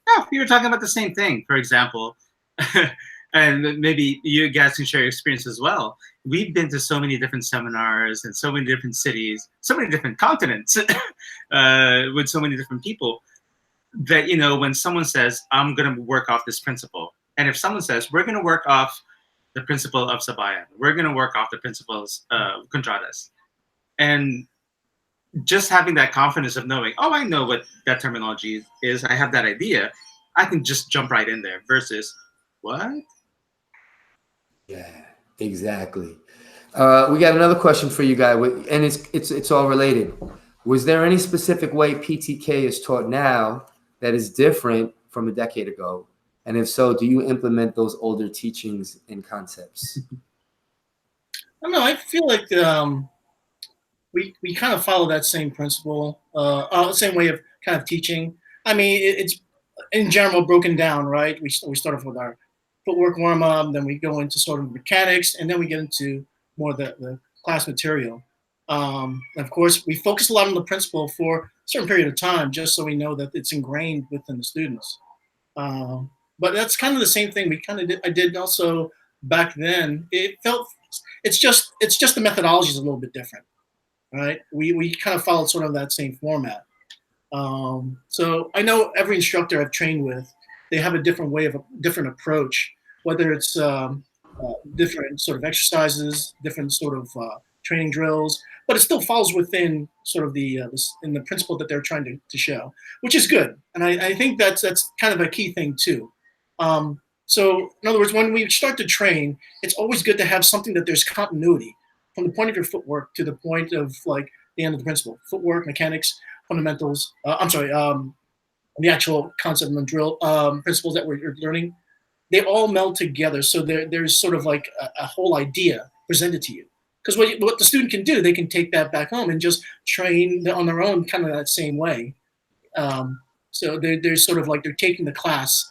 No, we were talking about the same thing, for example. And maybe you guys can share your experience as well. We've been to so many different seminars in so many different cities, so many different continents, with so many different people, that, you know, when someone says, I'm going to work off this principle, and if someone says, we're going to work off the principle of Sabayan, we're going to work off the principles of Contradas, and just having that confidence of knowing, oh, I know what that terminology is, I have that idea, I can just jump right in there, versus, what? Yeah, exactly. We got another question for you guys, and it's all related. Was there any specific way PTK is taught now that is different from a decade ago? And if so, do you implement those older teachings and concepts? I don't know. I feel like we kind of follow that same principle, same way of kind of teaching. I mean, it's in general broken down, right? We start off with our footwork warm up, then we go into sort of mechanics, and then we get into more the class material. Of course, we focus a lot on the principle for a certain period of time, just so we know that it's ingrained within the students. But that's kind of the same thing we kind of did. I did also back then. It's just the methodology is a little bit different, right? We kind of followed sort of that same format. So I know every instructor I've trained with, they have a different way of a different approach, whether it's different sort of exercises, different sort of training drills, but it still falls within sort of in the principle that they're trying to show, which is good. And I think that's kind of a key thing too. So in other words, when we start to train, it's always good to have something that there's continuity from the point of your footwork to the point of like the end of the principle. Footwork, mechanics, fundamentals. The actual concept and drill principles that we're learning, they all meld together. So there's sort of like a whole idea presented to you. Because what the student can do, they can take that back home and just train on their own, kind of that same way. So they're sort of like they're taking the class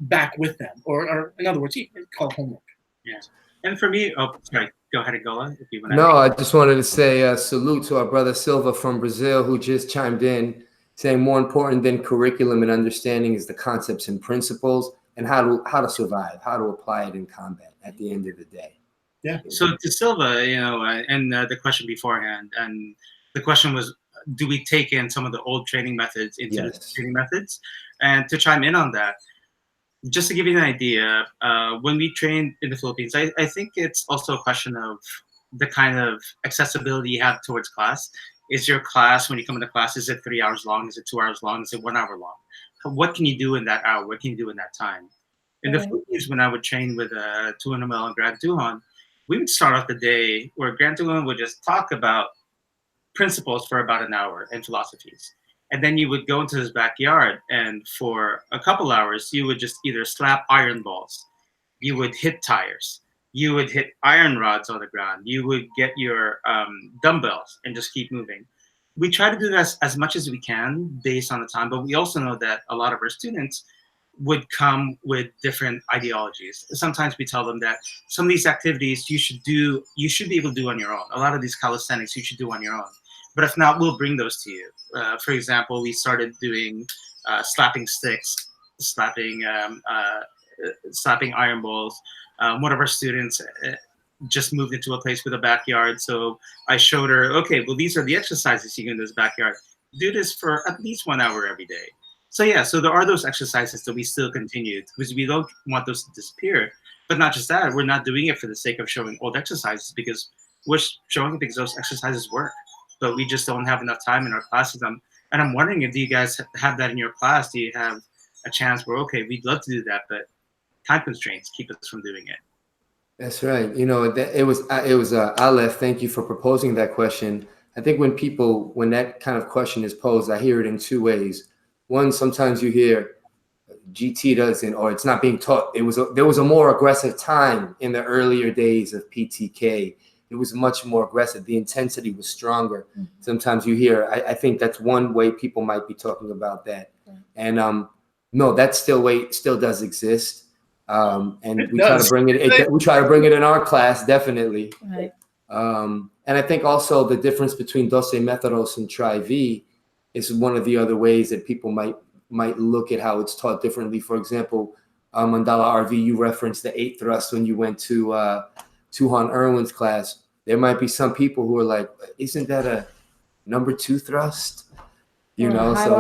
back with them, or in other words, call it homework. Yes. And for me, oh, sorry, go ahead, Agola, if you want to. No, I just wanted to say salute to our brother Silva from Brazil, who just chimed in, saying more important than curriculum and understanding is the concepts and principles and how to survive, how to apply it in combat at the end of the day. Yeah. So to Silva, you know, and the question beforehand, and the question was, do we take in some of the old training methods into the training methods? And to chime in on that, just to give you an idea, when we train in the Philippines, I think it's also a question of the kind of accessibility you have towards class. Is your class, when you come into class, is it 3 hours long? Is it 2 hours long? Is it 1 hour long? What can you do in that hour? What can you do in that time? In the Philippines, when I would train with Tuhon Rommel and Grandtuhon, we would start off the day where Grandtuhon would just talk about principles for about an hour and philosophies. And then you would go into his backyard, and for a couple hours, you would just either slap iron balls, you would hit tires, you would hit iron rods on the ground, you would get your dumbbells and just keep moving. We try to do that as much as we can based on the time, but we also know that a lot of our students would come with different ideologies. Sometimes we tell them that some of these activities you should be able to do on your own. A lot of these calisthenics you should do on your own. But if not, we'll bring those to you. For example, we started doing slapping sticks, slapping iron balls. One of our students just moved into a place with a backyard, so I showed her, okay, well, these are the exercises you can do in this backyard. Do this for at least 1 hour every day. So yeah, so there are those exercises that we still continue because we don't want those to disappear. But not just that, we're not doing it for the sake of showing old exercises, because we're showing it because those exercises work. But we just don't have enough time in our classes. And I'm wondering, if you guys have that in your class, do you have a chance where, okay, we'd love to do that, but time constraints keep us from doing it? That's right. You know, it was Aleph. Thank you for proposing that question. I think when that kind of question is posed, I hear it in two ways. One, sometimes you hear GT doesn't, or it's not being taught. There was a more aggressive time in the earlier days of PTK. It was much more aggressive. The intensity was stronger. Mm-hmm. Sometimes you hear, I think that's one way people might be talking about that. Yeah. And no, that still does exist. And we try to bring it. We try to bring it in our class, definitely. Right. And I think also the difference between Doce Methodos and Tri-V is one of the other ways that people might look at how it's taught differently. For example, Mandala Arvee, you referenced the 8 thrust when you went to Tuhon Erwin's class. There might be some people who are like, isn't that a number 2 thrust? You know, so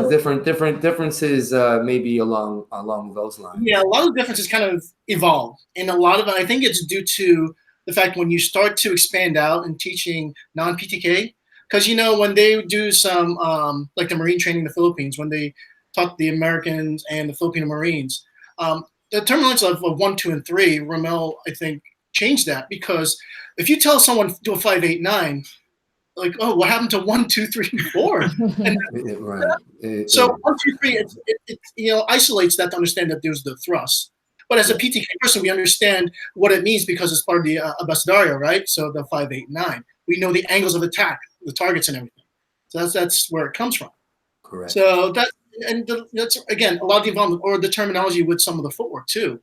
different differences maybe along those lines. Yeah, a lot of differences kind of evolve, and a lot of it, I think it's due to the fact when you start to expand out and teaching non-PTK, because you know when they do some like the Marine training in the Philippines, when they taught the Americans and the Filipino Marines, the terminology of 1, 2, and 3, Rommel, I think, changed that, because if you tell someone to do a 5, 8, 9. Like, oh, what happened to 1, 2, 3, and 4? And right. So 1, 2, 3, it isolates that to understand that there's the thrust. But as a PTK person, we understand what it means because it's part of the abecedario, right? So the 5, 8, 9. We know the angles of attack, the targets, and everything. So that's where it comes from. Correct. So that's again a lot of the involvement, or the terminology with some of the footwork too.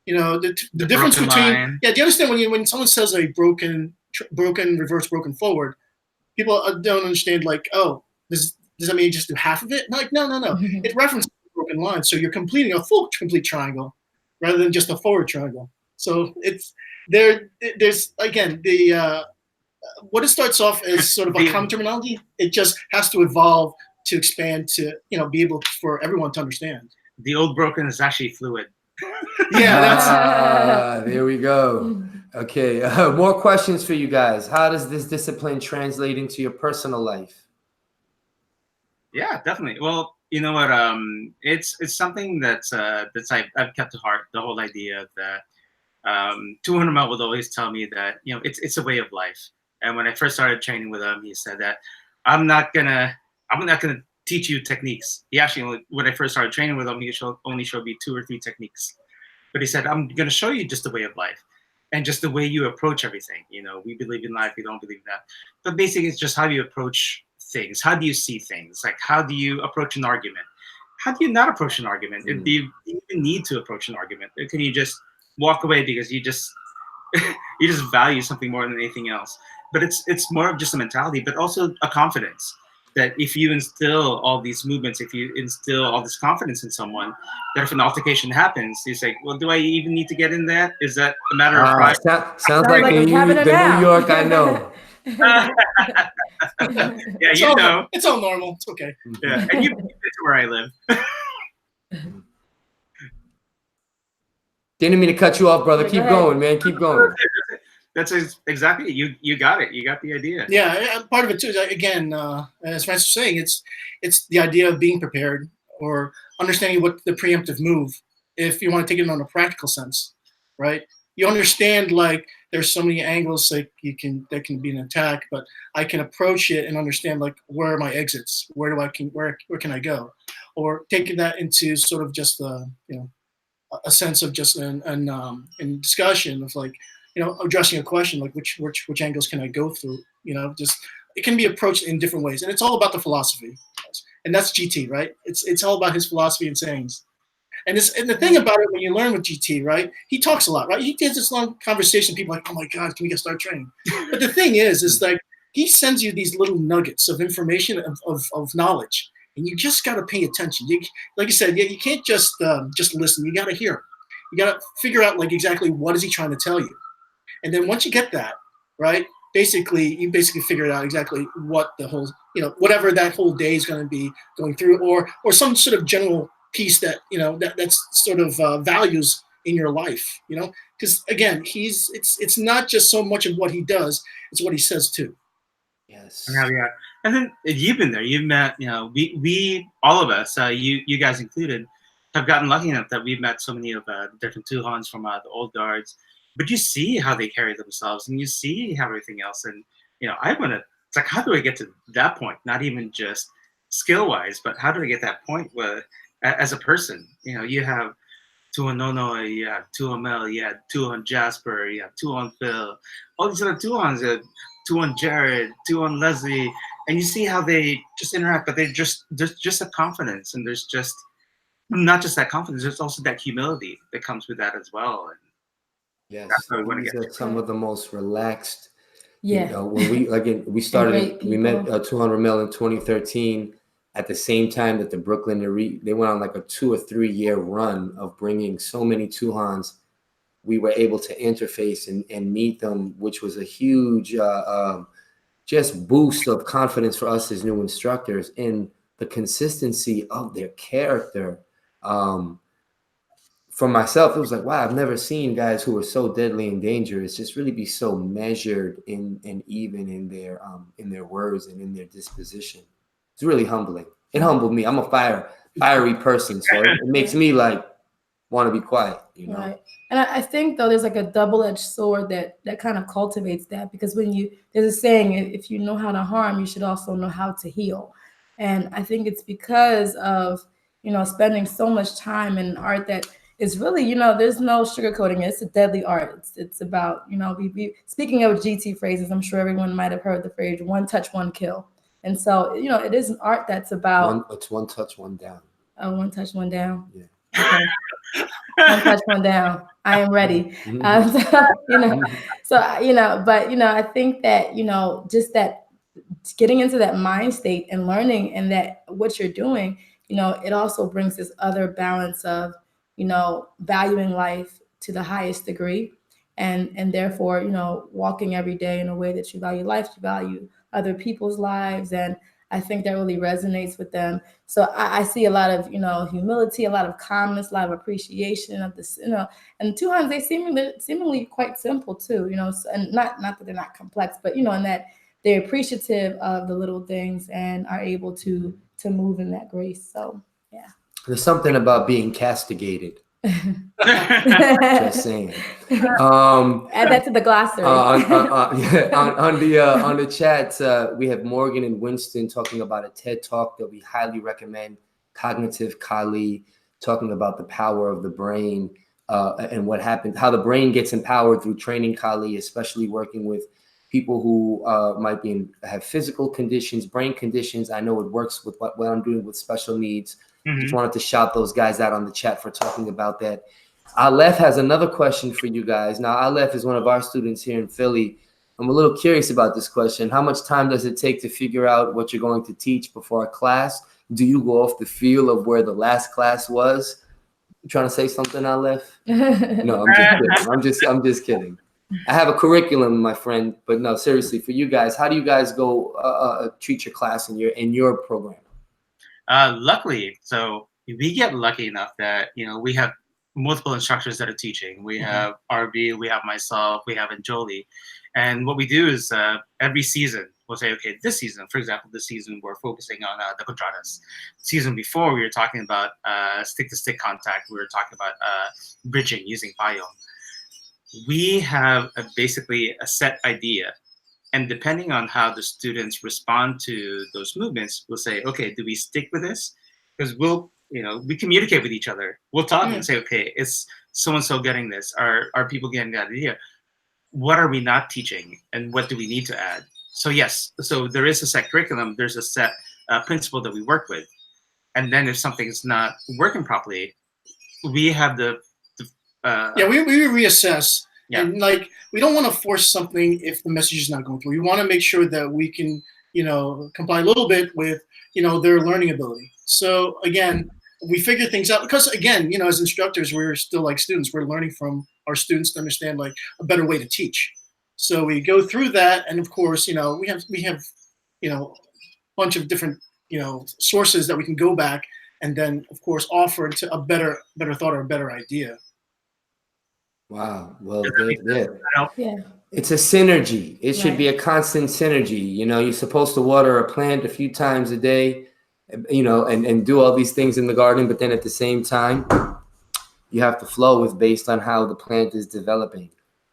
You know, the difference between do you understand when someone says a broken reverse, broken forward? People don't understand, like, oh, does that mean you just do half of it? Like, no. It references a broken line. So you're completing a full complete triangle rather than just a forward triangle. So it's there's again the what it starts off as sort of a common terminology, it just has to evolve to expand to, you know, be able for everyone to understand. The old broken is actually fluid. Yeah, there we go. Okay, more questions for you guys. How does this discipline translate into your personal life? Yeah, definitely. Well, you know what? It's something that's I've kept to heart. The whole idea that Tuhon Rommel would always tell me that, you know, it's a way of life. And when I first started training with him, he said that I'm not gonna teach you techniques. He actually, when I first started training with him, he only showed me 2 or 3 techniques. But he said, I'm gonna show you just the way of life. And just the way you approach everything. You know, we believe in life, we don't believe in that. But basically, it's just how you approach things. How do you see things? Like, how do you approach an argument? How do you not approach an argument? Do you even need to approach an argument? Or can you just walk away because you just you just value something more than anything else? But it's more of just a mentality, but also a confidence. That if you instill all these movements, if you instill all this confidence in someone, that if an altercation happens, you say, well, do I even need to get in that? Is that a matter of pride? Sounds like the New York I know. Yeah, you know. It's all normal. It's okay. Yeah, and you've been to where I live. Didn't mean to cut you off, brother. Keep going, man. Keep going. That's exactly it. You got it. You got the idea. Yeah, part of it too is, again, as Francis was saying, it's the idea of being prepared or understanding what the preemptive move, if you want to take it on a practical sense, right? You understand, like, there's so many angles, like that can be an attack, but I can approach it and understand, like, where are my exits? Where can I go? Or taking that into sort of just a sense of just in discussion of, like, you know, addressing a question like which angles can I go through? You know, just it can be approached in different ways, and it's all about the philosophy. and that's GT, right? It's all about his philosophy and sayings. And the thing about it, when you learn with GT, right, he talks a lot, right? He has this long conversation. People are like, oh my God, can we get started training? But the thing is like, he sends you these little nuggets of information, of knowledge, and you just got to pay attention. Like you said, you can't just listen. You got to hear. You got to figure out like exactly what is he trying to tell you. And then once you get that, right, you basically figure out exactly what the whole, whatever that whole day is going to be going through, or some sort of general piece that, that's sort of values in your life, because again, it's not just so much of what he does, it's what he says too. Yes. Yeah. And then you've been there, you've met, we all of us, you guys included, have gotten lucky enough that we've met so many of the different Tuhons from the old guards. But you see how they carry themselves, and you see how everything else. And it's like, how do I get to that point? Not even just skill-wise, but how do I get that point where, as a person, you have Tuhon Nono, you have Tuhon Mel, you have Tuhon Jasper, you have Tuhon Phil, all these other Tuhons, Tuhon Jared, Tuhon Leslie, and you see how they just interact. But there's just a confidence, and there's just not just that confidence. There's also that humility that comes with that as well. And yes, these are some of the most relaxed. When we started, we met Tuhon Rommel in 2013 at the same time that the Brooklyn Elite, they went on like a 2 or 3 year run of bringing so many Tuhons. We were able to interface and meet them, which was a huge just boost of confidence for us as new instructors, and the consistency of their character. For myself, it was like, wow, I've never seen guys who are so deadly and dangerous just really be so measured and even in their words and in their disposition. It's really humbling. It humbled me. I'm a fiery person, so it makes me like want to be quiet, Right. And I think though there's like a double-edged sword that kind of cultivates that, because there's a saying, if you know how to harm, you should also know how to heal. And I think it's because of spending so much time in art that is really, there's no sugarcoating it. It's a deadly art. It's about, speaking of GT phrases, I'm sure everyone might have heard the phrase, one touch, one kill. And so, it is an art that's about... It's one touch, one down. Oh, one touch, one down. Yeah. Okay. One touch, one down. I am ready. I think that, just that getting into that mind state and learning, and that what you're doing, it also brings this other balance of, valuing life to the highest degree, and therefore, walking every day in a way that you value life, you value other people's lives. And I think that really resonates with them. So I see a lot of, humility, a lot of calmness, a lot of appreciation of this, and Tuhons, they seemingly quite simple too, and not that they're not complex, but, in that they're appreciative of the little things and are able to move in that grace. So, yeah. There's something about being castigated. Just saying. Add that to the glossary. On the chat, we have Morgan and Winston talking about a TED Talk that we highly recommend. Cognitive Kali, talking about the power of the brain and what happens, how the brain gets empowered through training Kali, especially working with people who might have physical conditions, brain conditions. I know it works with what I'm doing with special needs. Just wanted to shout those guys out on the chat for talking about that. Aleph has another question for you guys. Now, Aleph is one of our students here in Philly. I'm a little curious about this question. How much time does it take to figure out what you're going to teach before a class? Do you go off the feel of where the last class was? You trying to say something, Aleph? No, I'm just kidding. I have a curriculum, my friend, but no, seriously, for you guys, how do you guys go treat your class in your program? Luckily, so we get lucky enough that, we have multiple instructors that are teaching. We have RB, we have myself, we have Anjoli. And what we do is every season, we'll say, okay, this season, for example, this season, we're focusing on the contradas. Season before, we were talking about stick-to-stick contact. We were talking about bridging using payong. We have basically a set idea. And depending on how the students respond to those movements, we'll say, okay, do we stick with this? Because we communicate with each other. We'll talk and say, okay, is so-and-so getting this? Are people getting that idea? What are we not teaching? And what do we need to add? So yes, so there is a set curriculum. There's a set principle that we work with. And then if something is not working properly, we have we reassess. Yeah. And like, we don't want to force something if the message is not going through. We want to make sure that we can, comply a little bit with, their learning ability. So again, we figure things out because again, as instructors, we're still like students. We're learning from our students to understand like a better way to teach. So we go through that, and of course, we have, a bunch of different, sources that we can go back and then, of course, offer to a better thought or a better idea. Wow. Well, yeah. It's a synergy. It should Right. be a constant synergy. You're supposed to water a plant a few times a day, and do all these things in the garden, but then at the same time, you have to flow with based on how the plant is developing.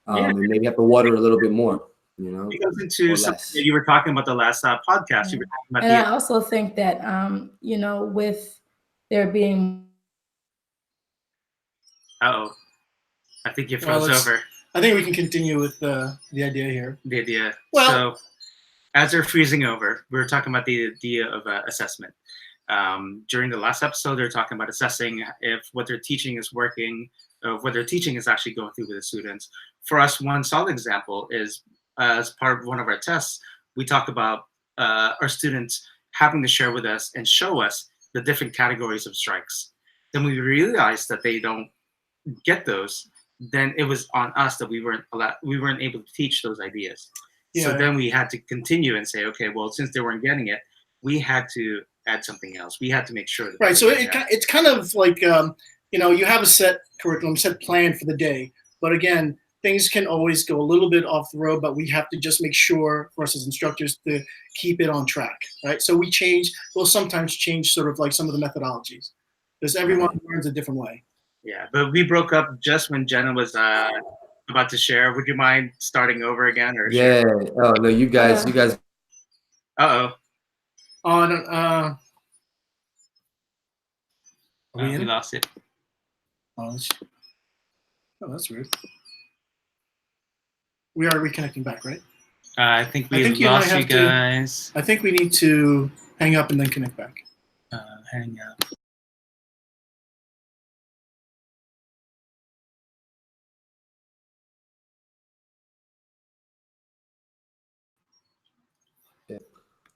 And maybe you have to water a little bit more, It goes into something that you were talking about the last podcast. Yeah. You were talking about and I also think that, with there being. Uh-oh. I think you froze over. I think we can continue with the idea here. The idea. Well, so as they're freezing over, we were talking about the idea of assessment. During the last episode, they're talking about assessing if what they're teaching is working, what they're teaching is actually going through with the students. For us, one solid example is as part of one of our tests, we talk about our students having to share with us and show us the different categories of strikes. Then we realized that they don't get those. Then it was on us that we weren't able to teach those ideas. Yeah. So then we had to continue and say, okay, well, since they weren't getting it, we had to add something else. We had to make sure that right. So it's kind of like you have a set curriculum, set plan for the day, but again, things can always go a little bit off the road. But we have to just make sure, for us as instructors, to keep it on track, right? So we'll sometimes change sort of like some of the methodologies because everyone learns a different way. Yeah, but we broke up just when Jenna was about to share. Would you mind starting over again? Or yeah. Oh no, you guys. Uh-oh. Oh, no, We lost it. Oh, that's weird. We are reconnecting back, right? I think we lost you guys. I think we need to hang up and then connect back. Hang up.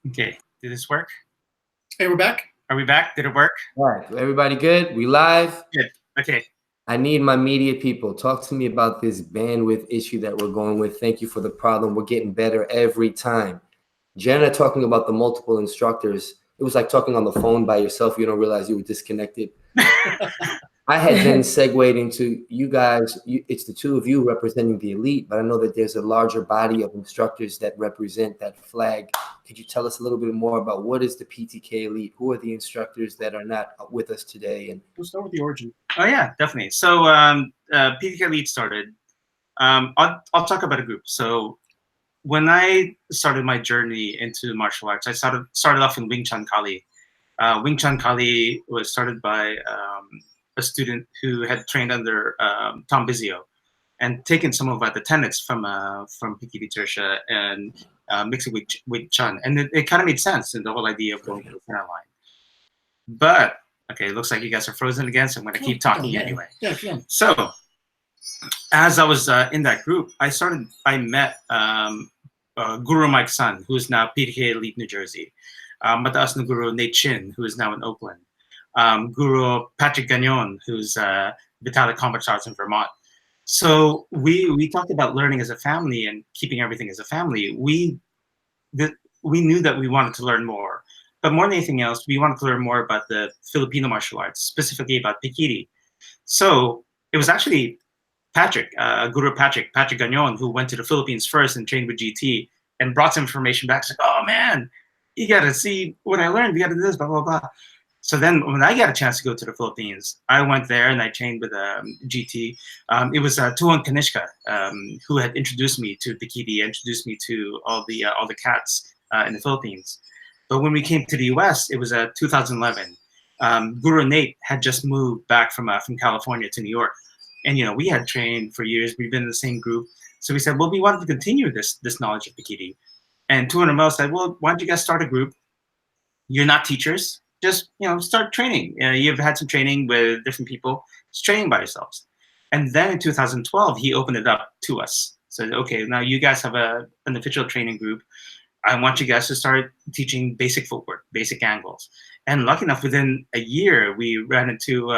Okay, did this work? Hey, we're back. Are we back? Did it work? All right, everybody good? We live? Good. Okay. I need my media people. Talk to me about this bandwidth issue that we're going with. Thank you for the problem. We're getting better every time. Jenna talking about the multiple instructors. It was like talking on the phone by yourself. You don't realize you were disconnected. I had then segued into you guys. It's the two of you representing the elite, but I know that there's a larger body of instructors that represent that flag. Could you tell us a little bit more about what is the PTK elite? Who are the instructors that are not with us today? And we'll start with the origin. Oh yeah, definitely. So PTK elite started. I'll talk about a group. So when I started my journey into martial arts, I started off in Wing Chun Kali. Wing Chun Kali was started by a student who had trained under Tom Bizio and taken some of the tenets from Pekiti Tirsia and mixed it with Chun. And it kind of made sense in the whole idea of going to the center line. But, okay, it looks like you guys are frozen again, so I'm going to keep talking anyway. Yeah. So, as I was in that group, I met Guru Mike's son, who is now PTK Elite New Jersey. Mataas na Guru Nate Chin, who is now in Oakland. Guru Patrick Gagnon, who's Vitalik Combat Arts in Vermont. So we talked about learning as a family and keeping everything as a family. We knew that we wanted to learn more, but more than anything else, we wanted to learn more about the Filipino martial arts, specifically about Pekiti. So it was actually Patrick, Guru Patrick Gagnon, who went to the Philippines first and trained with GT and brought some information back. It's like, oh man, you got to see what I learned. You got to do this, blah, blah, blah. So then when I got a chance to go to the Philippines, I went there and I trained with GT. It was Tuhon Kanishka who had introduced me to Pekiti, introduced me to all the cats in the Philippines. But when we came to the US, it was 2011. Guru Nate had just moved back from California to New York. And, we had trained for years. We've been in the same group. So we said, well, we wanted to continue this knowledge of Pekiti. And Tuhon Rommel said, well, why don't you guys start a group you're not teachers. Just start training. You've had some training with different people. Just training by yourselves. And then in 2012, he opened it up to us. Said, okay, now you guys have an official training group. I want you guys to start teaching basic footwork, basic angles. And lucky enough, within a year, we ran into,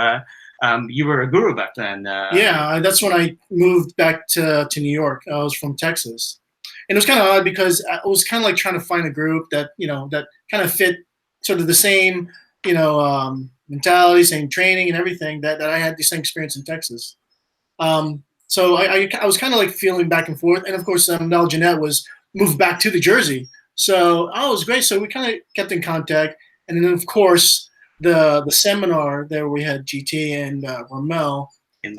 you were a guru back then. Yeah, that's when I moved back to New York. I was from Texas. And it was kind of odd because I was kind of like trying to find a group that, that kind of fit sort of the same, mentality, same training and everything that I had the same experience in Texas. So I was kind of like feeling back and forth. And of course, Mel Jeanette was moved back to the Jersey. So, it was great. So we kind of kept in contact. And then of course, the seminar there, we had GT and Rommel in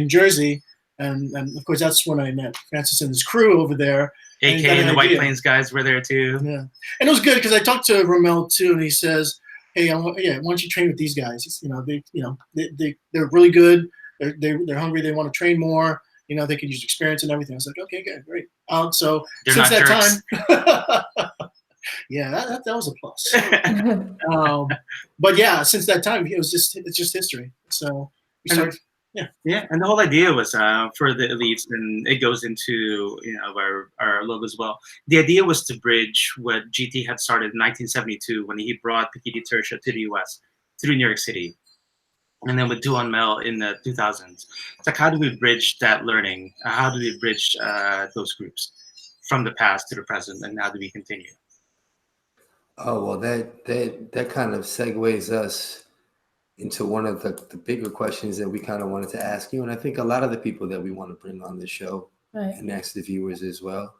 Jersey. And of course, that's when I met Francis and his crew over there. AK and the White Plains guys were there too. Yeah. And it was good because I talked to Rommel too, and he says, hey, why don't you train with these guys? They're really good. They're hungry. They want to train more. They can use experience and everything. I was like, okay, good, great. So They're since that jerks. time, yeah, that was a plus. But yeah, since that time, it's just history. So we started. Yeah, and the whole idea was for the elites, and it goes into our logo as well. The idea was to bridge what GT had started in 1972 when he brought Pekiti Tirsia to the US through New York City, and then with Tuhon Mel in the 2000s. It's like, how do we bridge that learning? How do we bridge those groups from the past to the present, and how do we continue? Oh well, that kind of segues us into one of the bigger questions that we kind of wanted to ask you, and I think a lot of the people that we want to bring on the show and ask the viewers as well.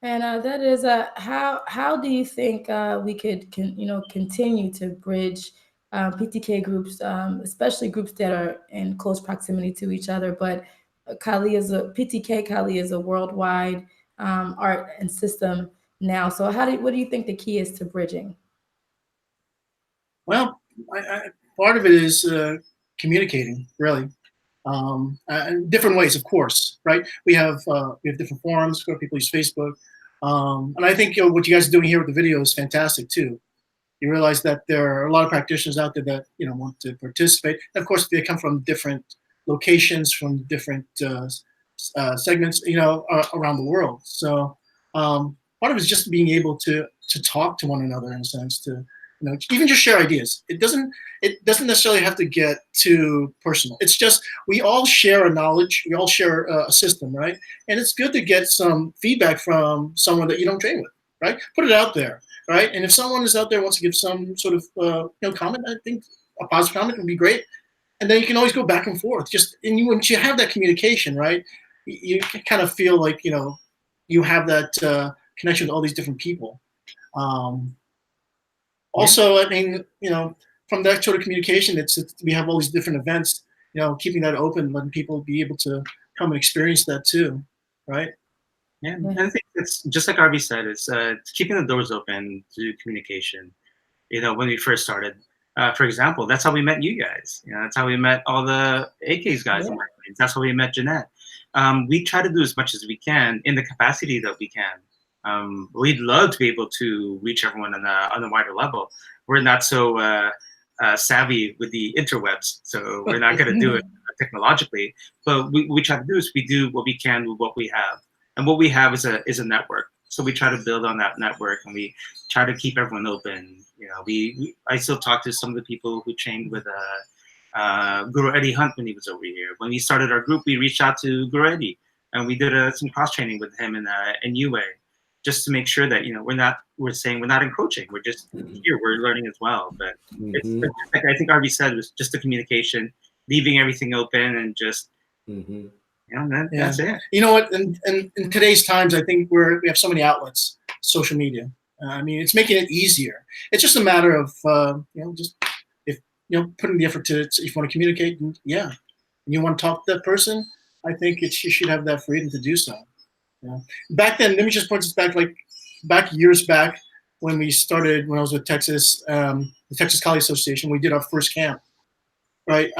And that is how do you think we could continue to bridge PTK groups, especially groups that are in close proximity to each other? But PTK Kali is a worldwide art and system now. So what do you think the key is to bridging? Well, part of it is communicating, really, different ways, of course, right? We have different forums where people use Facebook, and I think what you guys are doing here with the video is fantastic too. You realize that there are a lot of practitioners out there that want to participate. And of course, they come from different locations, from different segments, around the world. So part of it is just being able to talk to one another in a sense, to even just share ideas. It doesn't necessarily have to get too personal. It's just we all share a knowledge, we all share a system, right? And it's good to get some feedback from someone that you don't train with, right? Put it out there, right? And if someone is out there wants to give some sort of comment, I think a positive comment would be great. And then you can always go back and forth. Once you have that communication, right? You kind of feel like you have that connection with all these different people. Also, I mean, from that sort of communication, we have all these different events, keeping that open, letting people be able to come and experience that too, right? Yeah, and I think it's just like Arvee said, it's keeping the doors open to communication. When we first started, for example, that's how we met you guys. That's how we met all the AKs guys. Yeah. That's how we met Jeanette. We try to do as much as we can in the capacity that we can. We'd love to be able to reach everyone on a wider level. We're not so savvy with the interwebs, so we're not going to do it technologically. But we try to do is we do what we can with what we have, and what we have is a network. So we try to build on that network, and we try to keep everyone open. I still talk to some of the people who trained with Guro Eddie Hunt when he was over here. When we started our group, we reached out to Guro Eddie, and we did some cross training with him in UA. Just to make sure that we're not encroaching. We're just here. We're learning as well. But it's like I think Arvee said, it was just the communication, leaving everything open, and just that's it. You know what? In today's times, I think we have so many outlets, social media. I mean, it's making it easier. It's just a matter of just if putting the effort to if you want to communicate, and you want to talk to that person. I think you should have that freedom to do so. Back then, let me just point this back years back when we started, when I was with Texas, the Texas Kali Association. We did our first camp, right?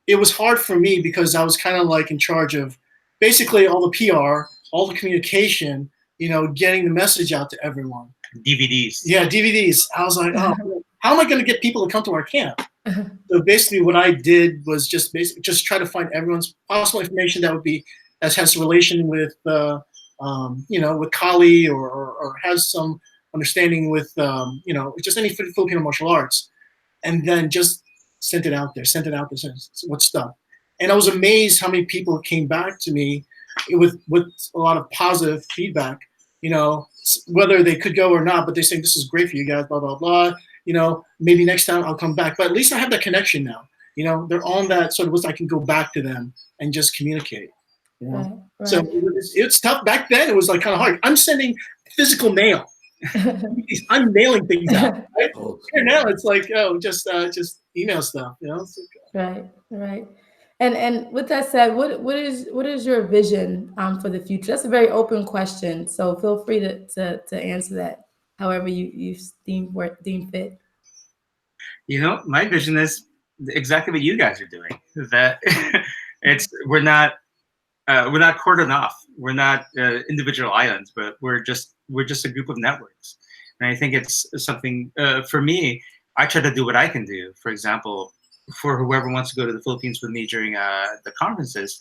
It was hard for me because I was kind of like in charge of basically all the PR, all the communication, getting the message out to everyone. DVDs. Yeah, DVDs. I was like, oh, how am I going to get people to come to our camp? So basically, what I did was just try to find everyone's possible information that would be has relation with with Kali or has some understanding with just any Filipino martial arts, and then just sent it out there, what stuff. And I was amazed how many people came back to me with a lot of positive feedback, whether they could go or not, but they're saying, this is great for you guys, blah, blah, blah. Maybe next time I'll come back. But at least I have that connection now. They're on that sort of, I can go back to them and just communicate. Right. So it's tough. Back then, it was like kind of hard. I'm sending physical mail. I'm mailing things out. Right? Here now, it's like, just email stuff. Right. And with that said, what is your vision for the future? That's a very open question, so feel free to answer that however you deem fit. My vision is exactly what you guys are doing. That we're not cordoned off. We're not individual islands, but we're just a group of networks. And I think it's something for me. I try to do what I can do. For example, for whoever wants to go to the Philippines with me during the conferences,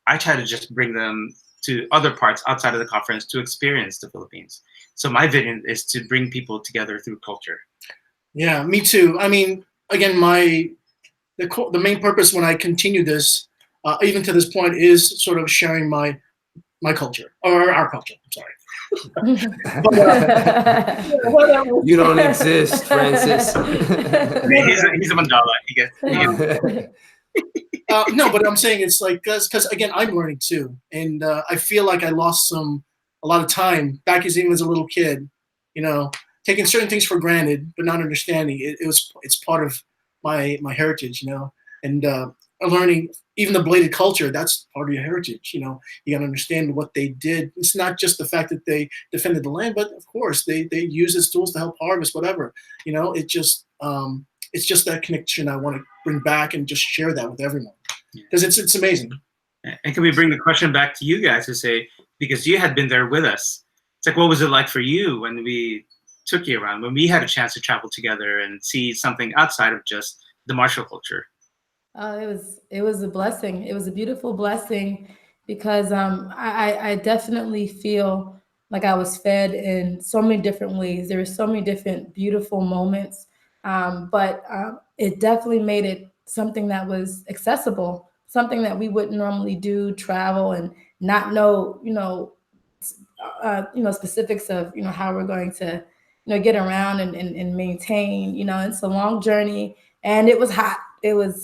I try to just bring them to other parts outside of the conference to experience the Philippines. So my vision is to bring people together through culture. Yeah, me too. I mean, again, the main purpose when I continue this, even to this point, is sort of sharing my culture, or our culture. I'm sorry. You don't exist, Francis. He's a mandala. No, but I'm saying it's like because again, I'm learning too, and I feel like I lost a lot of time back as even as a little kid, taking certain things for granted, but not understanding it's part of my heritage, and learning even the bladed culture, that's part of your heritage. You got to understand what they did. It's not just the fact that they defended the land, but of course they use its tools to help harvest, whatever. It's just that connection I want to bring back and just share that with everyone, because it's amazing. And can we bring the question back to you guys to say, because you had been there with us, it's like, what was it like for you when we took you around, when we had a chance to travel together and see something outside of just the martial culture? It was a blessing. It was a beautiful blessing because I definitely feel like I was fed in so many different ways. There were so many different beautiful moments, but it definitely made it something that was accessible, something that we wouldn't normally do, travel and not know, specifics of, how we're going to, get around and maintain, it's a long journey and it was hot. It was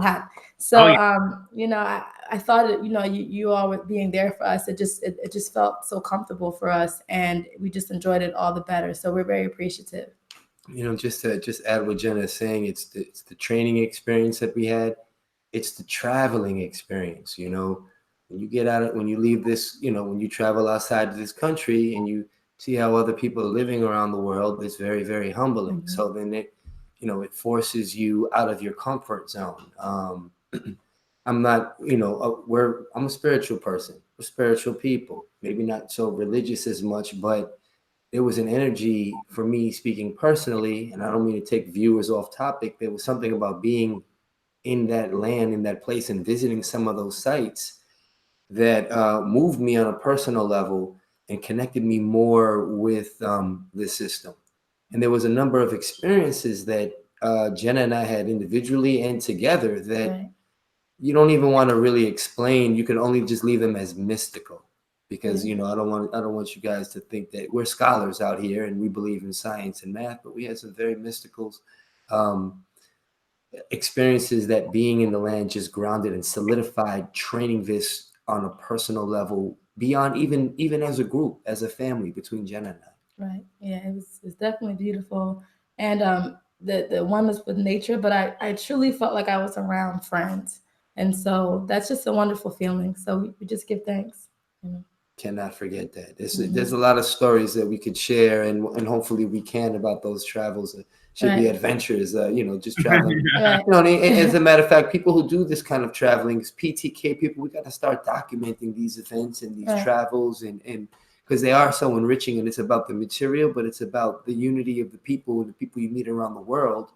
hot. So, I thought, you all were being there for us. It just felt so comfortable for us and we just enjoyed it all the better. So we're very appreciative. Just to add what Jenna is saying, it's the training experience that we had. It's the traveling experience, when you get out, when you leave this, when you travel outside of this country and you see how other people are living around the world, it's very, very humbling. Mm-hmm. So then it forces you out of your comfort zone. I'm not, I'm a spiritual person. We're spiritual people, maybe not so religious as much, but there was an energy for me speaking personally, and I don't mean to take viewers off topic. There was something about being in that land, in that place, and visiting some of those sites that moved me on a personal level and connected me more with the system. And there was a number of experiences that Jenna and I had individually and together that you don't even want to really explain. You can only just leave them as mystical, because I don't want you guys to think that we're scholars out here and we believe in science and math, but we had some very mystical experiences that being in the land just grounded and solidified training this on a personal level beyond even as a group, as a family, between Jenna and I. Right. Yeah, it's definitely beautiful. And the oneness with nature, but I truly felt like I was around friends. And so that's just a wonderful feeling. So we just give thanks. Cannot forget that. There's a lot of stories that we could share, and hopefully we can, about those travels. Should be adventures, just traveling. As a matter of fact, people who do this kind of traveling, PTK people, we got to start documenting these events and these travels, and because they are so enriching, and it's about the material, but it's about the unity of the people you meet around the world,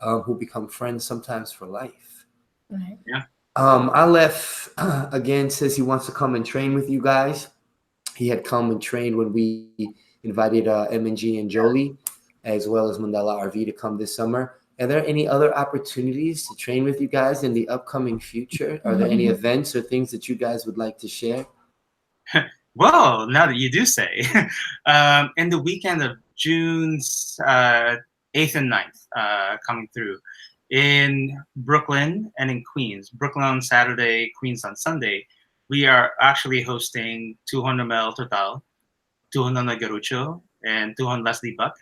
who become friends sometimes for life. Right. Yeah. Aleph, again, says he wants to come and train with you guys. He had come and trained when we invited MNG and Jolie, as well as Mandala Arvee, to come this summer. Are there any other opportunities to train with you guys in the upcoming future? Are there any events or things that you guys would like to share? Well, now that you do say, in the weekend of June 8th and 9th, coming through in Brooklyn and in Queens, Brooklyn on Saturday, Queens on Sunday, we are actually hosting Tuhon Rommel Tortal, Tuhon Garucho, and Tuhon Leslie Buck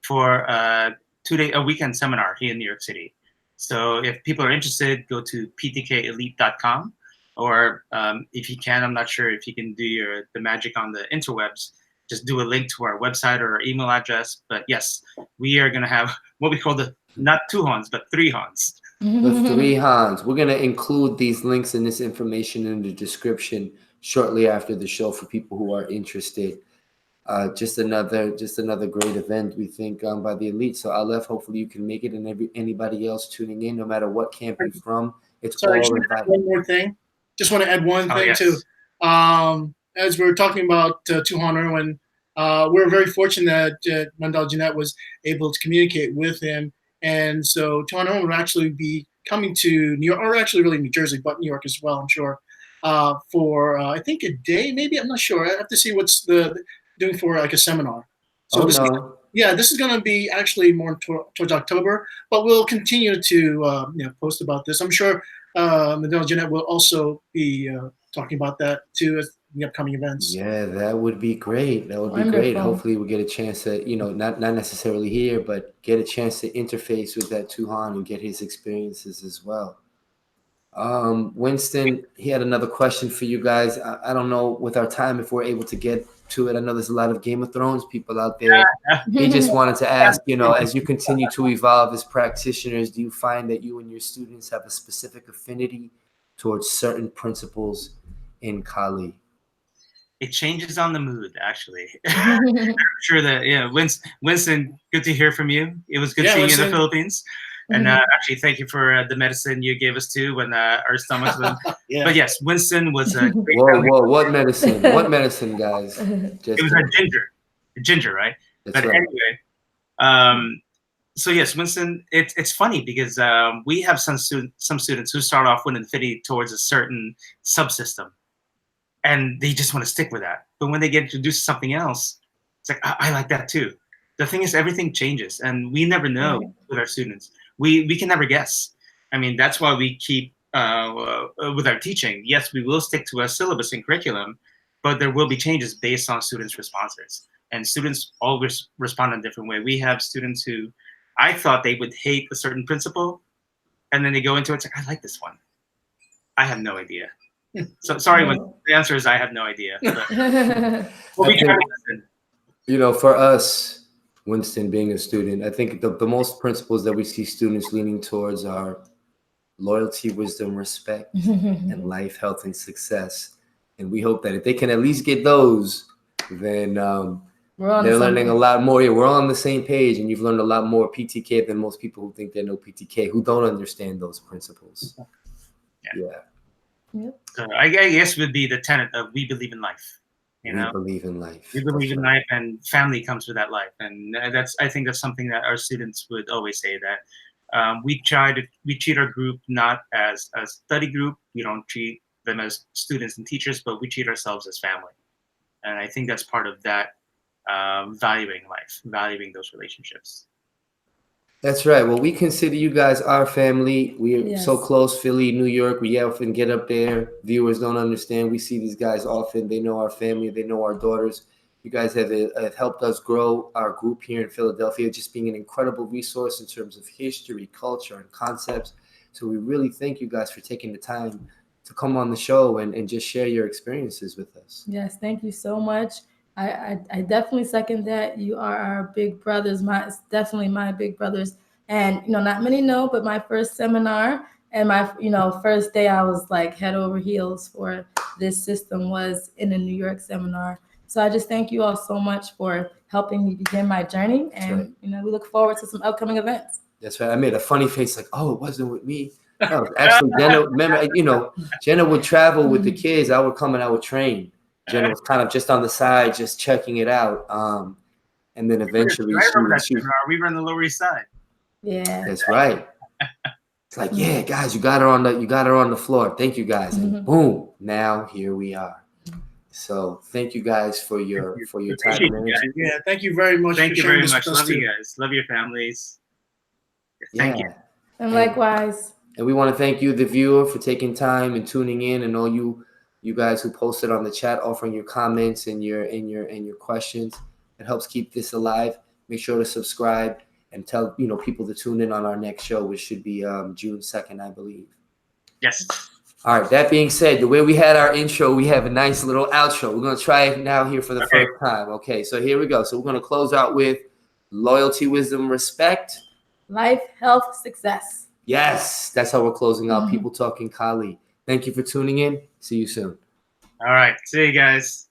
for a weekend seminar here in New York City. So if people are interested, go to ptkelite.com. Or if you can, I'm not sure if you can do the magic on the interwebs, just do a link to our website or our email address. But yes, we are going to have what we call not 2 Hans, but 3 Hans. The 3 Hans. We're going to include these links and this information in the description shortly after the show for people who are interested. Just another great event, we think, by the elite. So Aleph, hopefully you can make it, and anybody else tuning in, no matter what camp you're from, it's all invited. One more thing. Just want to add one thing too. As we were talking about Tuhon Erwin, we're very fortunate that Mandala Jeanette was able to communicate with him, and so Tuhon Erwin will actually be coming to New York, or actually really New Jersey, but New York as well, I'm sure, for I think a day, maybe, I'm not sure. I have to see what's doing for like a seminar. So this is going to be actually more towards October, but we'll continue to post about this. I'm sure Mandala Jeanette will also be talking about that too at the upcoming events. Yeah, that would be great. That would be great. Hopefully we'll get a chance to, not necessarily here, but get a chance to interface with that Tuhon and get his experiences as well. Winston, he had another question for you guys. I don't know with our time if we're able to get to it. I know there's a lot of Game of Thrones people out there. He just wanted to ask, as you continue to evolve as practitioners, do you find that you and your students have a specific affinity towards certain principles in Kali? It changes on the mood, actually. I'm sure that, Winston, good to hear from you. It was good seeing you in the Philippines. And actually, thank you for the medicine you gave us too when our stomachs were. But yes, Winston was a great. Whoa! What medicine? What medicine, guys? It was a ginger, right? That's but right. Anyway, so yes, Winston. It's funny because we have some students who start off with an affinity towards a certain subsystem, and they just want to stick with that. But when they get introduced to something else, it's like I like that too. The thing is, everything changes, and we never know with our students. We can never guess. I mean, that's why we keep with our teaching. Yes, we will stick to a syllabus and curriculum, but there will be changes based on students' responses. And students always respond in a different way. We have students who I thought they would hate a certain principle, and then they go into it, it's like, I like this one. I have no idea. So sorry, the answer is I have no idea. But we try to listen. For us, Winston, being a student, I think the most principles that we see students leaning towards are loyalty, wisdom, respect, and life, health, and success. And we hope that if they can at least get those, then they're learning a lot more. Yeah, we're all on the same page, and you've learned a lot more PTK than most people who think they know PTK, who don't understand those principles. So I guess would be the tenet of we believe in life. We believe in life. We believe in life, and family comes with that life, and I think that's something that our students would always say, that we treat our group not as a study group. We don't treat them as students and teachers, but we treat ourselves as family, and I think that's part of that valuing life, valuing those relationships. That's right. Well, we consider you guys our family. We're so close, Philly, New York. We often get up there. Viewers don't understand. We see these guys often. They know our family. They know our daughters. You guys have helped us grow our group here in Philadelphia, just being an incredible resource in terms of history, culture, and concepts. So we really thank you guys for taking the time to come on the show and just share your experiences with us. Yes, thank you so much. I definitely second that. You are our big brothers. Definitely my big brothers. And, not many know, but my first seminar and my, first day I was like head over heels for this system was in a New York seminar. So I just thank you all so much for helping me begin my journey. And, you know, we look forward to some upcoming events. That's right. I made a funny face like, oh, it wasn't with me. No, actually, Jenna, remember, you know, Jenna would travel with the kids. I would come and I would train. Jenna was kind of just on the side, just checking it out. And then eventually we were on the Lower East Side. Yeah. That's right. It's like, yeah, guys, you got her on the floor. Thank you guys. And boom, now here we are. So thank you guys for your time and energy. Yeah, thank you very much. Thank you very much. Love you guys. Love your families. Thank you. And likewise. And we want to thank you, the viewer, for taking time and tuning in, and all you guys who posted on the chat, offering your comments and your questions. It helps keep this alive. Make sure to subscribe and tell people to tune in on our next show, which should be June 2nd, I believe. Yes. All right. That being said, the way we had our intro, we have a nice little outro. We're gonna try it now here for the first time. Okay. So here we go. So we're gonna close out with loyalty, wisdom, respect, life, health, success. Yes, that's how we're closing out. People Talking Kali. Thank you for tuning in. See you soon. All right. See you guys.